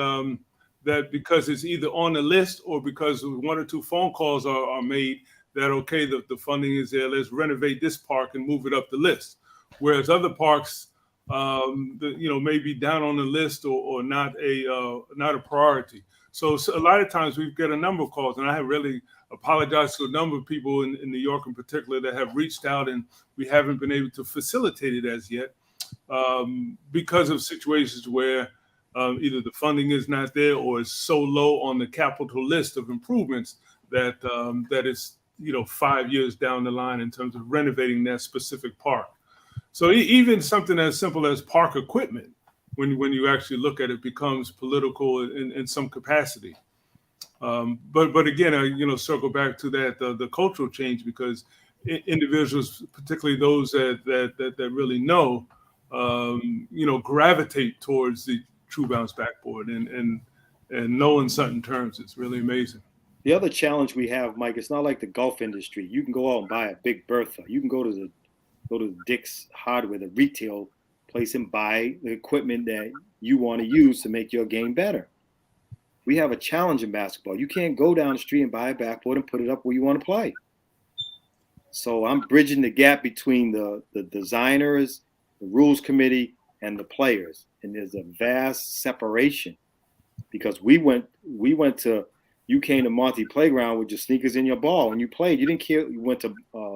[SPEAKER 3] that because it's either on the list or because one or two phone calls are made that, okay, the funding is there, let's renovate this park and move it up the list. Whereas other parks, maybe down on the list or not a priority. So a lot of times we've got a number of calls, and I have really apologized to a number of people in New York in particular that have reached out, and we haven't been able to facilitate it as yet because of situations where either the funding is not there or it's so low on the capital list of improvements that that it's 5 years down the line in terms of renovating that specific park. So even something as simple as park equipment, when you actually look at it, becomes political in some capacity. But again, circle back to that the cultural change, because individuals, particularly those that really know, gravitate towards the true bounce backboard and know in certain terms. It's really amazing.
[SPEAKER 4] The other challenge we have, Mike, it's not like the golf industry. You can go out and buy a big Bertha. You can go to Dick's Hardware, the retail place, and buy the equipment that you want to use to make your game better. We have a challenge in basketball. You can't go down the street and buy a backboard and put it up where you want to play. So I'm bridging the gap between the designers, the rules committee, and the players. And there's a vast separation because you came to Monty Playground with your sneakers and your ball and you played. You didn't care. You went to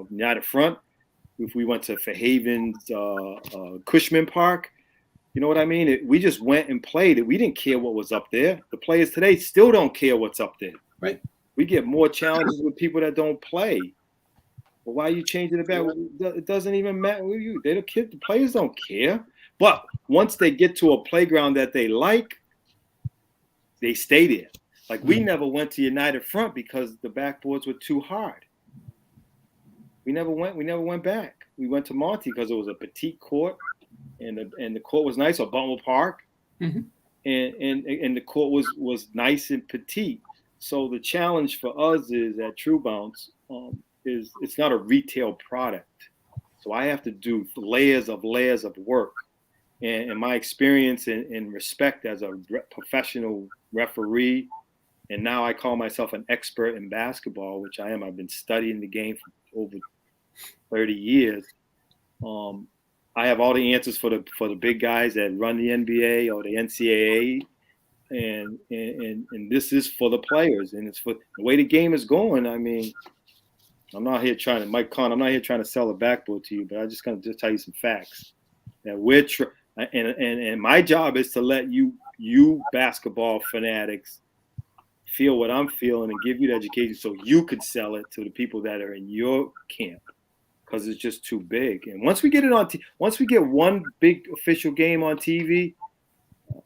[SPEAKER 4] United Front. If we went to Fairhaven's Cushman Park, you know what I mean? We just went and played it. We didn't care what was up there. The players today still don't care what's up there.
[SPEAKER 2] Right.
[SPEAKER 4] We get more challenges with people that don't play. But why are you changing it back? It doesn't even matter. They don't care. The players don't care. But once they get to a playground that they like, they stay there. Like we never went to United Front because the backboards were too hard. We never went back. We went to Monty because it was a petite court, and the court was nice, or Butler Park, and the court was nice and petite. So the challenge for us is at True Bounce is it's not a retail product. So I have to do layers of work, and my experience and respect as a professional referee, and now I call myself an expert in basketball, which I am. I've been studying the game for over 30 years. I have all the answers for the big guys that run the NBA or the NCAA, and this is for the players, and it's for the way the game is going. I mean, I'm not here trying to, Mike Conn, I'm not here trying to sell a backboard to you, but I just gonna just tell you some facts that we're and my job is to let you basketball fanatics feel what I'm feeling and give you the education so you could sell it to the people that are in your camp, because it's just too big. And once we get it on, once we get one big official game on TV,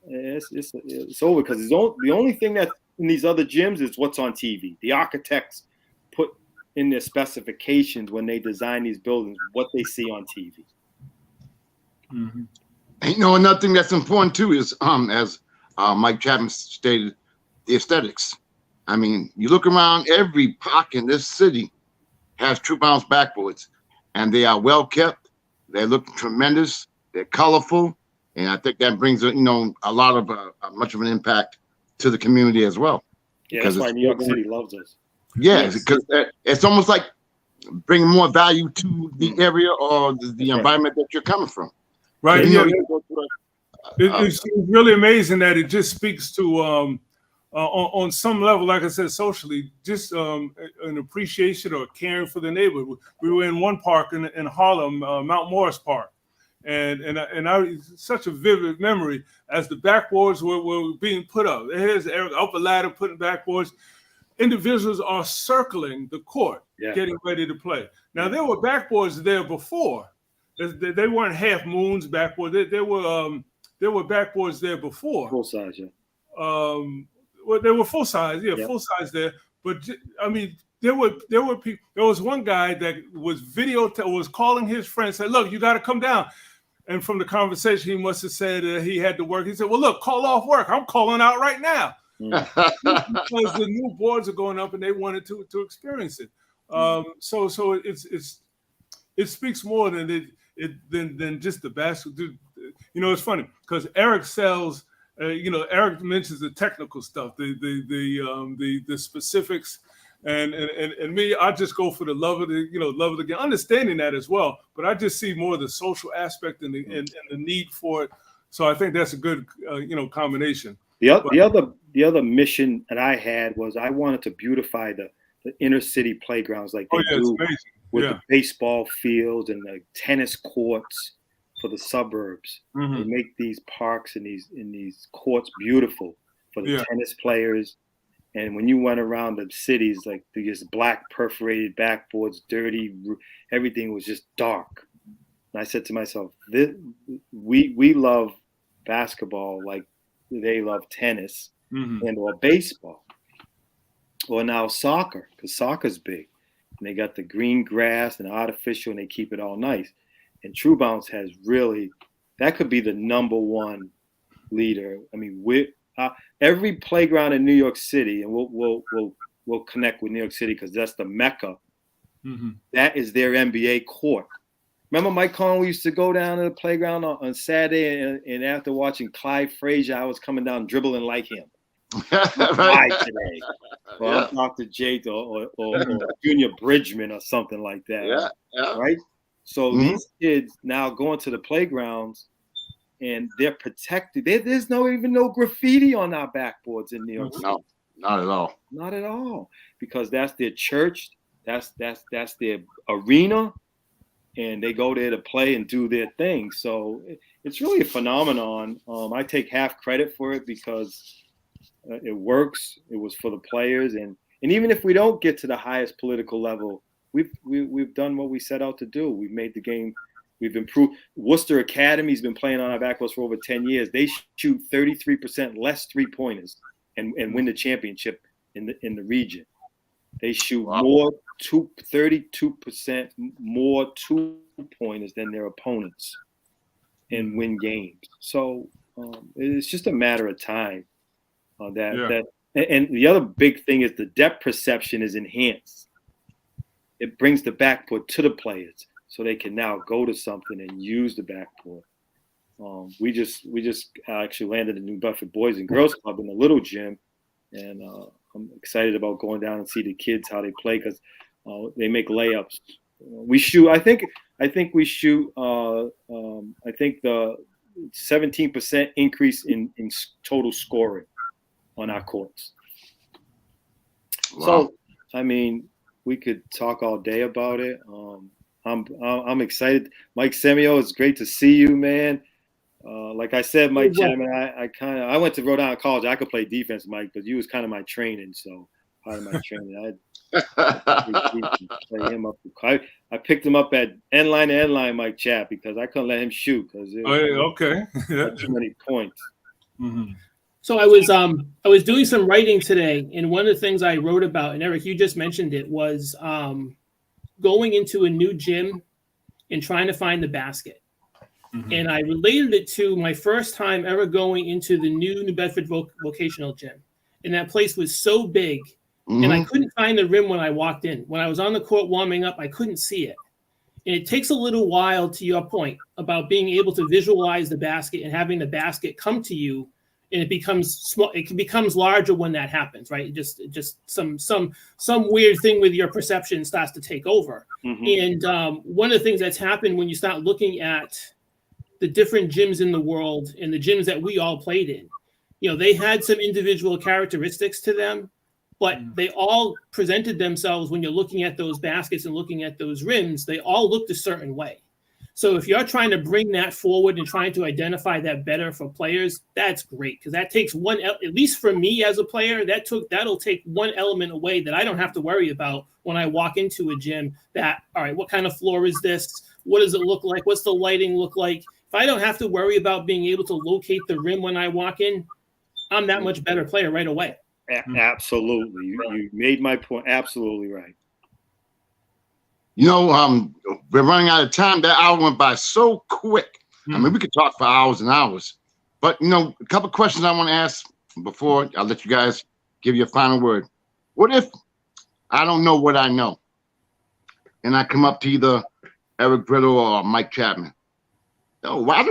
[SPEAKER 4] it's over, because the only thing that's in these other gyms is what's on TV. The architects put in their specifications when they design these buildings what they see on TV.
[SPEAKER 1] Mm-hmm. Another thing that's important too is, as Mike Chapman stated, the aesthetics. I mean, you look around, every park in this city has True Bounce backboards, and they are well kept. They look tremendous. They're colorful, and I think that brings a lot of much of an impact to the community as well.
[SPEAKER 4] Yeah, that's why New York City loves us.
[SPEAKER 1] Yeah, because it's almost like bringing more value to the area or the environment that you're coming from.
[SPEAKER 3] Right. It's really amazing that it just speaks to on some level, like I said, socially, just an appreciation or caring for the neighborhood. We were in one park in Harlem, Mount Morris Park, and I such a vivid memory as the backboards were being put up. Here's Eric up a ladder putting backboards. Individuals are circling the court, getting ready to play. Now there were backboards there before. They weren't half moons backboard. There were backboards there before.
[SPEAKER 4] Full size, yeah.
[SPEAKER 3] Well, they were full size, full size there. But I mean, there were people. There was one guy that was calling his friend, said, "Look, you got to come down." And from the conversation, he must have said he had to work. He said, "Well, look, call off work. I'm calling out right now." Because the new boards are going up and they wanted to experience it. So it speaks more than just the basketball. It's funny because Eric sells you know, Eric mentions the technical stuff, the specifics, and me, I just go for the love of the game, understanding that as well. But I just see more of the social aspect and the need for it. So I think that's a good combination.
[SPEAKER 4] The other mission that I had was I wanted to beautify the inner city playgrounds like they do with the baseball fields and the tennis courts for the suburbs.
[SPEAKER 3] Mm-hmm.
[SPEAKER 4] They make these parks and these courts beautiful for the tennis players. And when you went around the cities, like these black perforated backboards, dirty, everything was just dark. And I said to myself, we love basketball like they love tennis and or baseball, or now soccer, because soccer's big. And they got the green grass and artificial, and they keep it all nice. And True Bounce has really, that could be the #1 leader. I mean, every playground in New York City, and we'll connect with New York City because that's the mecca. That is their NBA court. Remember Mike Conn, we used to go down to the playground on Saturday, and after watching Clyde Frazier, I was coming down dribbling like him. Why today? Well, Dr. Jake or Junior Bridgman or something like that. Right? So these kids now going to the playgrounds, and they're protected. There's even no graffiti on our backboards in New York City.
[SPEAKER 1] No, not at all.
[SPEAKER 4] Not at all, because that's their church. That's their arena, and they go there to play and do their thing. So it's really a phenomenon. I take half credit for it because it works. It was for the players, and even if we don't get to the highest political level, we've done what we set out to do. We've made the game. We've improved. Worcester Academy's been playing on our backboards for over 10 years. They shoot 33% less 3-pointers and win the championship in the region. They shoot 32% more 2-pointers than their opponents and win games. So it's just a matter of time. And the other big thing is the depth perception is enhanced. It brings the backboard to the players so they can now go to something and use the backboard. We just actually landed a New Bedford Boys and Girls Club in the little gym, and I'm excited about going down and see the kids how they play because they make layups. We shoot. I think we shoot. I think the 17% increase in total scoring on our courts.
[SPEAKER 1] Wow.
[SPEAKER 4] So, I mean, we could talk all day about it. I'm excited. Mike Semiao, it's great to see you, man. Like I said, Mike Chapman, I went to Rhode Island College. I could play defense, Mike, but you was kind of my training. So part of my training, play him up. I picked him up at end line to end line, Mike Chap, because I couldn't let him shoot because too many points.
[SPEAKER 3] Mm-hmm.
[SPEAKER 2] So I was doing some writing today, and one of the things I wrote about, and Eric, you just mentioned it, was going into a new gym and trying to find the basket. Mm-hmm. And I related it to my first time ever going into the New Bedford vocational gym. And that place was so big, and I couldn't find the rim when I walked in. When I was on the court warming up, I couldn't see it. And it takes a little while, to your point, about being able to visualize the basket and having the basket come to you. And it becomes small. It becomes larger when that happens, right? Just some weird thing with your perception starts to take over. Mm-hmm. And one of the things that's happened when you start looking at the different gyms in the world and the gyms that we all played in, they had some individual characteristics to them, but they all presented themselves when you're looking at those baskets and looking at those rims. They all looked a certain way. So if you're trying to bring that forward and trying to identify that better for players, that's great, because that takes at least for me as a player, that'll take one element away that I don't have to worry about when I walk into a gym. That, all right, what kind of floor is this? What does it look like? What's the lighting look like? If I don't have to worry about being able to locate the rim when I walk in, I'm that much better player right away.
[SPEAKER 4] Absolutely. You made my point. Absolutely right.
[SPEAKER 1] We're running out of time. That hour went by so quick. I mean, we could talk for hours and hours. But, a couple of questions I want to ask before I'll let you guys give your final word. What if I don't know what I know, and I come up to either Eric Britto or Mike Chapman? Oh, why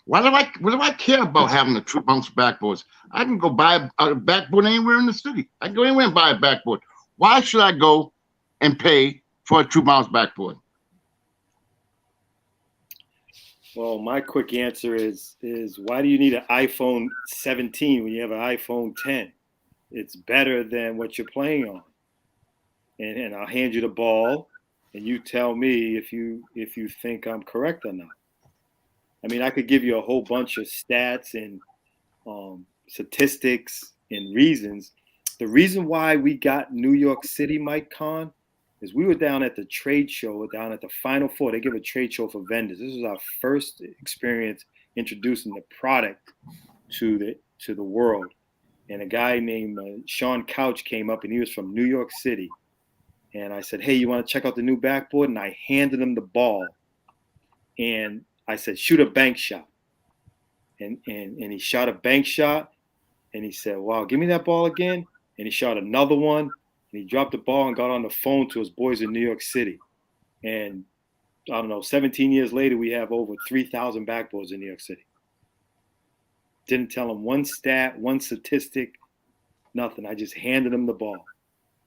[SPEAKER 1] What do I care about having the true bounce backboards? I can go buy a backboard anywhere in the city. I can go anywhere and buy a backboard. Why should I go and pay for a true bounce backboard?
[SPEAKER 4] Well, my quick answer is why do you need an iPhone 17 when you have an iPhone 10? It's better than what you're playing on. And I'll hand you the ball, and you tell me if you think I'm correct or not. I mean, I could give you a whole bunch of stats and statistics and reasons. The reason why we got New York City, Mike Conn, is we were down at the trade show, down at the Final Four. They give a trade show for vendors. This was our first experience introducing the product to the world. And a guy named Sean Couch came up, and he was from New York City. And I said, hey, you want to check out the new backboard? And I handed him the ball. And I said, shoot a bank shot. And he shot a bank shot. And he said, wow, give me that ball again. And he shot another one. And he dropped the ball and got on the phone to his boys in New York City. And I don't know, 17 years later, we have over 3,000 backboards in New York City. Didn't tell him one stat, one statistic, nothing. I just handed him the ball.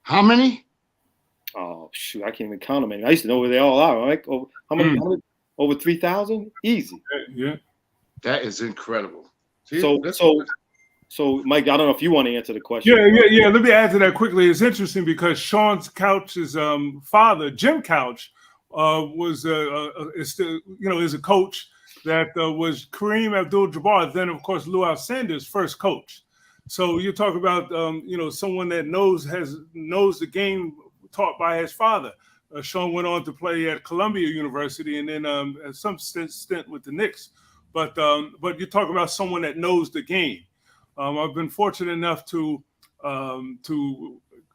[SPEAKER 1] How many?
[SPEAKER 4] Oh, shoot, I can't even count them. I used to know where they all are. Right? How many? Over 3,000? Easy.
[SPEAKER 3] Yeah.
[SPEAKER 1] That is incredible. See,
[SPEAKER 4] So, Mike, I don't know if you want to answer the question.
[SPEAKER 3] Yeah. Let me add to that quickly. It's interesting because Sean Couch's father, Jim Couch, was is a coach that was Kareem Abdul-Jabbar, then of course Lou Alcindor's first coach. So you talk about someone that knows the game taught by his father. Sean went on to play at Columbia University and then at some stint with the Knicks. But you talk about someone that knows the game. I've been fortunate enough to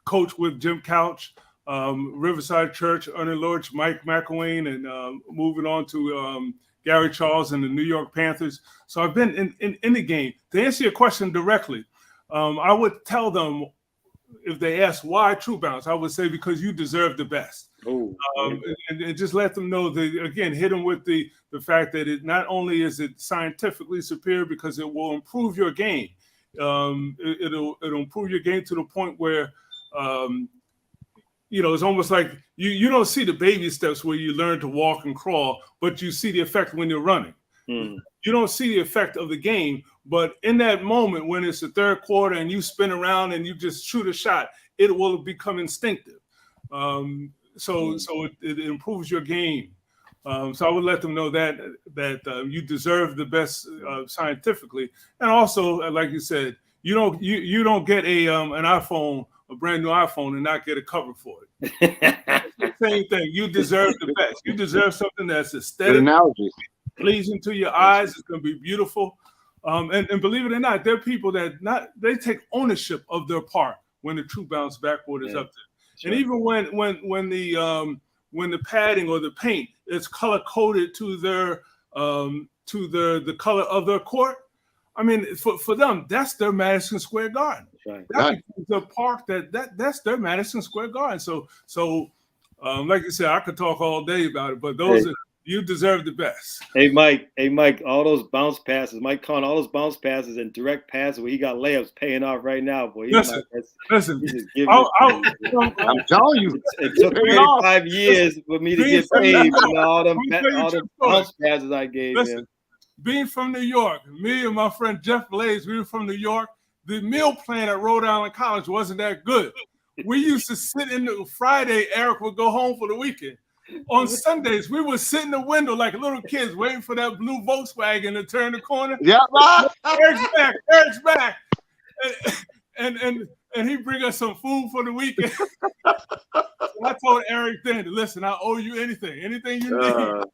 [SPEAKER 3] coach with Jim Couch, Riverside Church, Ernie Lorch, Mike McElwain, and moving on to Gary Charles and the New York Panthers. So I've been in the game. To answer your question directly, I would tell them, if they ask why True Bounce, I would say because you deserve the best. And just let them know that, again, hit them with the fact that it not only is it scientifically superior because it will improve your game. It'll improve your game to the point where it's almost like you don't see the baby steps where you learn to walk and crawl, but you see the effect when you're running. You don't see the effect of the game, but in that moment when it's the third quarter and you spin around and you just shoot a shot, it will become instinctive. So it improves your game. So I would let them know that you deserve the best scientifically, and also, like you said, you don't get an iPhone, a brand new iPhone, and not get a cover for it. It's the same thing. You deserve the best. You deserve something that's aesthetic, pleasing to your eyes. It's going to be beautiful. And believe it or not, there are people that they take ownership of their part when the True Bounce backboard is up there. Sure. And even when the padding or the paint is color coded to the color of their court, I mean, for them, that's their Madison Square Garden. Right. That becomes the park that's their Madison Square Garden. So like you said, I could talk all day about it, but you deserve the best.
[SPEAKER 4] Hey Mike, all those bounce passes, Mike Conn, all those bounce passes and direct passes where he got layups paying off right now, boy.
[SPEAKER 3] Listen,
[SPEAKER 1] I'm telling you,
[SPEAKER 4] it took 35 years for me to get paid for all them bounce passes I gave him.
[SPEAKER 3] Being from New York, me and my friend Jeff Blaze, we were from New York. The meal plan at Rhode Island College wasn't that good. We used to sit in the Friday, Eric would go home for the weekend. On Sundays, we would sit in the window like little kids waiting for that blue Volkswagen to turn the corner.
[SPEAKER 1] Yeah,
[SPEAKER 3] Eric's back. And he bring us some food for the weekend. So I told Eric then, listen, I owe you anything you need.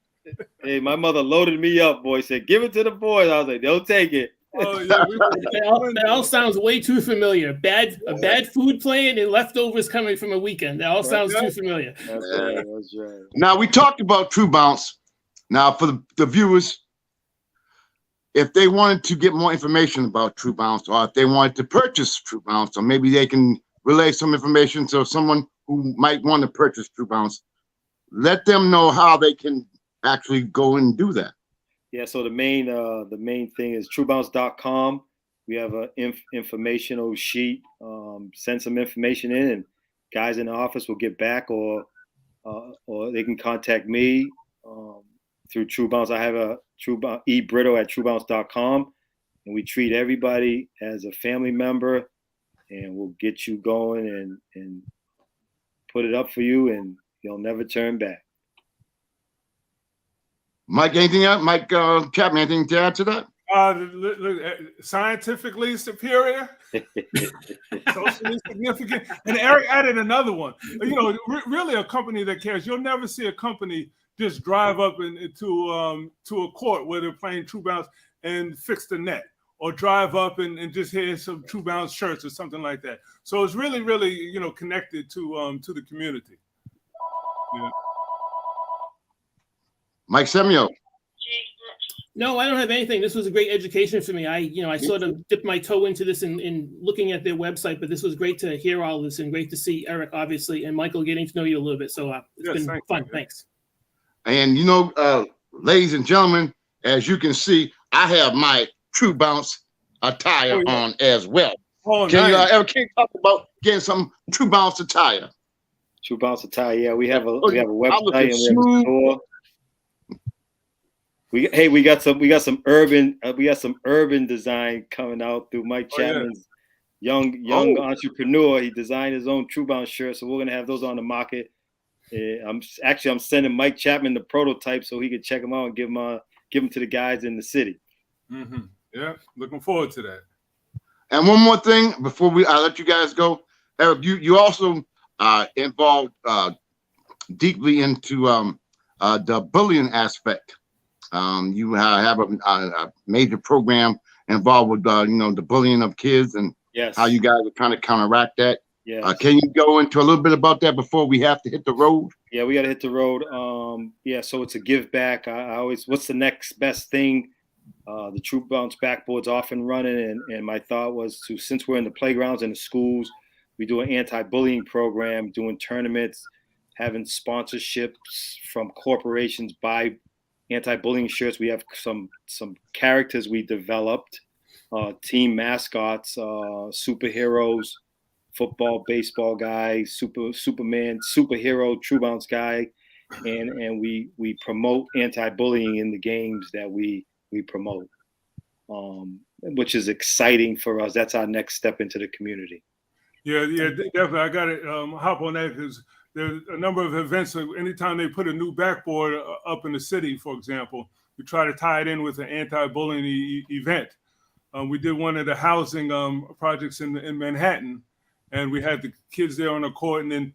[SPEAKER 4] Hey, my mother loaded me up, boy. Said, give it to the boys. I was like, they'll take it.
[SPEAKER 2] Oh, yeah, that all sounds way too familiar. Bad food plan and leftovers coming from a weekend. That all sounds too familiar.
[SPEAKER 4] That's right.
[SPEAKER 1] Now, we talked about True Bounce. Now, for the viewers, if they wanted to get more information about True Bounce, or if they wanted to purchase True Bounce, or maybe they can relay some information to someone who might want to purchase True Bounce, let them know how they can actually go and do that.
[SPEAKER 4] Yeah, so the main thing is truebounce.com. We have an informational sheet. Send some information in, and guys in the office will get back, or they can contact me through True Bounce. I have a Britto at truebounce.com, and we treat everybody as a family member, and we'll get you going and put it up for you, and you'll never turn back.
[SPEAKER 1] Mike, anything else? Mike Chapman, anything to add to that?
[SPEAKER 3] Scientifically superior, socially significant, and Eric added another one. You know, really a company that cares. You'll never see a company just drive up to a court where they're playing True Bounce and fix the net, or drive up and just hear some True Bounce shirts or something like that. So it's really, really, connected to the community. Yeah.
[SPEAKER 1] Mike Semiao.
[SPEAKER 2] No, I don't have anything. This was a great education for me. I sort of dipped my toe into this in looking at their website, but this was great to hear all this and great to see Eric, obviously, and Michael getting to know you a little bit. So it's been fun. Thanks.
[SPEAKER 1] And, ladies and gentlemen, as you can see, I have my True Bounce attire on as well.
[SPEAKER 3] Oh,
[SPEAKER 1] can
[SPEAKER 3] nice.
[SPEAKER 1] you ever talk about getting some True Bounce attire?
[SPEAKER 4] True Bounce attire, yeah. We have a website and we have a store. We got some urban design coming out through Mike Chapman's young entrepreneur. He designed his own True Bounce shirt, so we're gonna have those on the market. I'm sending Mike Chapman the prototype so he can check them out and give them to the guys in the city.
[SPEAKER 3] Mm-hmm. Yeah, looking forward to that.
[SPEAKER 1] And one more thing before I let you guys go, Eric, you also involved deeply into the bullying aspect. You have a major program involved with the bullying of kids and how you guys are trying to counteract that.
[SPEAKER 4] Yeah.
[SPEAKER 1] Can you go into a little bit about that before we have to hit the road?
[SPEAKER 4] Yeah, we got to hit the road. So it's a give back. I always, what's the next best thing? The True Bounce backboard's off and running, and my thought was since we're in the playgrounds and the schools, we do an anti-bullying program, doing tournaments, having sponsorships from corporations buy anti-bullying shirts. We have some characters we developed, team mascots, superheroes, football, baseball guy, Superman, superhero, True Bounce guy, and we promote anti-bullying in the games that we promote, which is exciting for us. That's our next step into the community.
[SPEAKER 3] Yeah, definitely. I got to hop on that because there's a number of events. Anytime they put a new backboard up in the city, for example, we try to tie it in with an anti-bullying event. We did one of the housing projects in Manhattan, and we had the kids there on the court, and then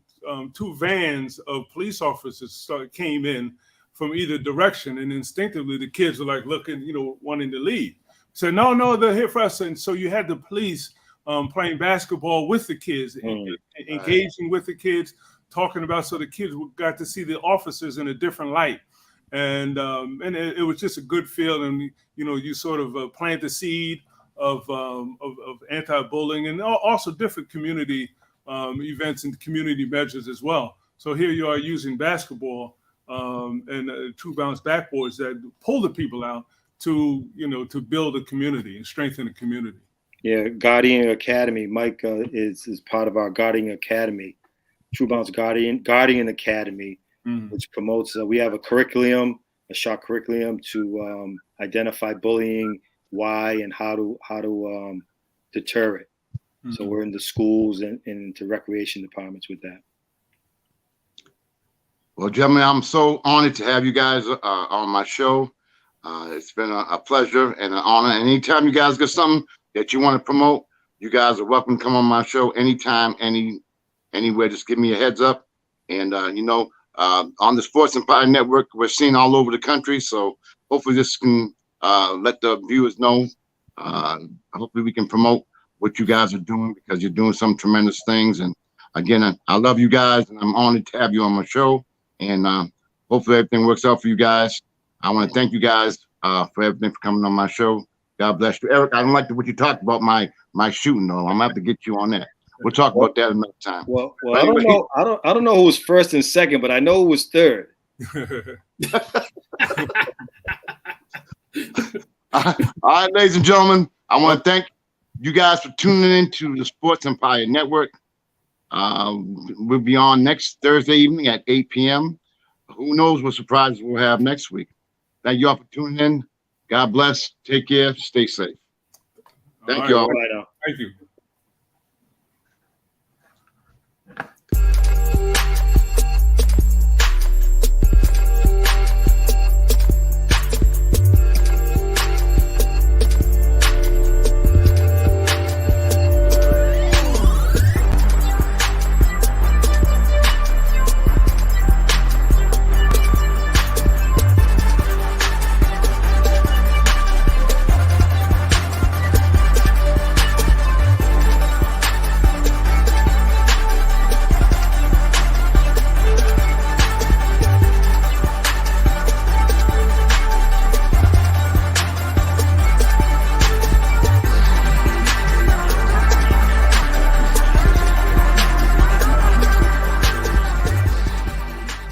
[SPEAKER 3] 2 vans of police officers came in from either direction, and instinctively the kids were like looking, wanting to leave. So no, they're here for us. And so you had the police playing basketball with the kids, engaging with the kids, talking about, so the kids got to see the officers in a different light. And it was just a good feeling. You sort of plant the seed of anti-bullying and also different community events and community measures as well. So here you are using basketball and True Bounce backboards that pull the people out to build a community and strengthen the community.
[SPEAKER 4] Yeah, Guardian Academy. Mike is part of our Guardian Academy, True Bounce Guardian Academy, which promotes. We have a curriculum, a short curriculum to identify bullying, why, and how to deter it. Mm-hmm. So we're in the schools and into recreation departments with that.
[SPEAKER 1] Well, gentlemen, I'm so honored to have you guys on my show. It's been a pleasure and an honor. And anytime you guys get something that you want to promote, you guys are welcome to come on my show anytime, anywhere. Just give me a heads up. And, on the Sports Empire Network, we're seen all over the country. So hopefully this can let the viewers know. Hopefully we can promote what you guys are doing, because you're doing some tremendous things. And again, I love you guys, and I'm honored to have you on my show. And hopefully everything works out for you guys. I want to thank you guys for everything, for coming on my show. God bless you. Eric, I don't like what you talked about my shooting, though. I'm going to have to get you on that. We'll talk about that another time.
[SPEAKER 4] Well, anyway, I don't know who was first and second, but I know who was third.
[SPEAKER 1] All right, ladies and gentlemen, I want to thank you guys for tuning in to the Sports Empire Network. We'll be on next Thursday evening at 8 p.m. Who knows what surprises we'll have next week. Thank you all for tuning in. God bless. Take care. Stay safe. Thank you all.
[SPEAKER 3] Thank you.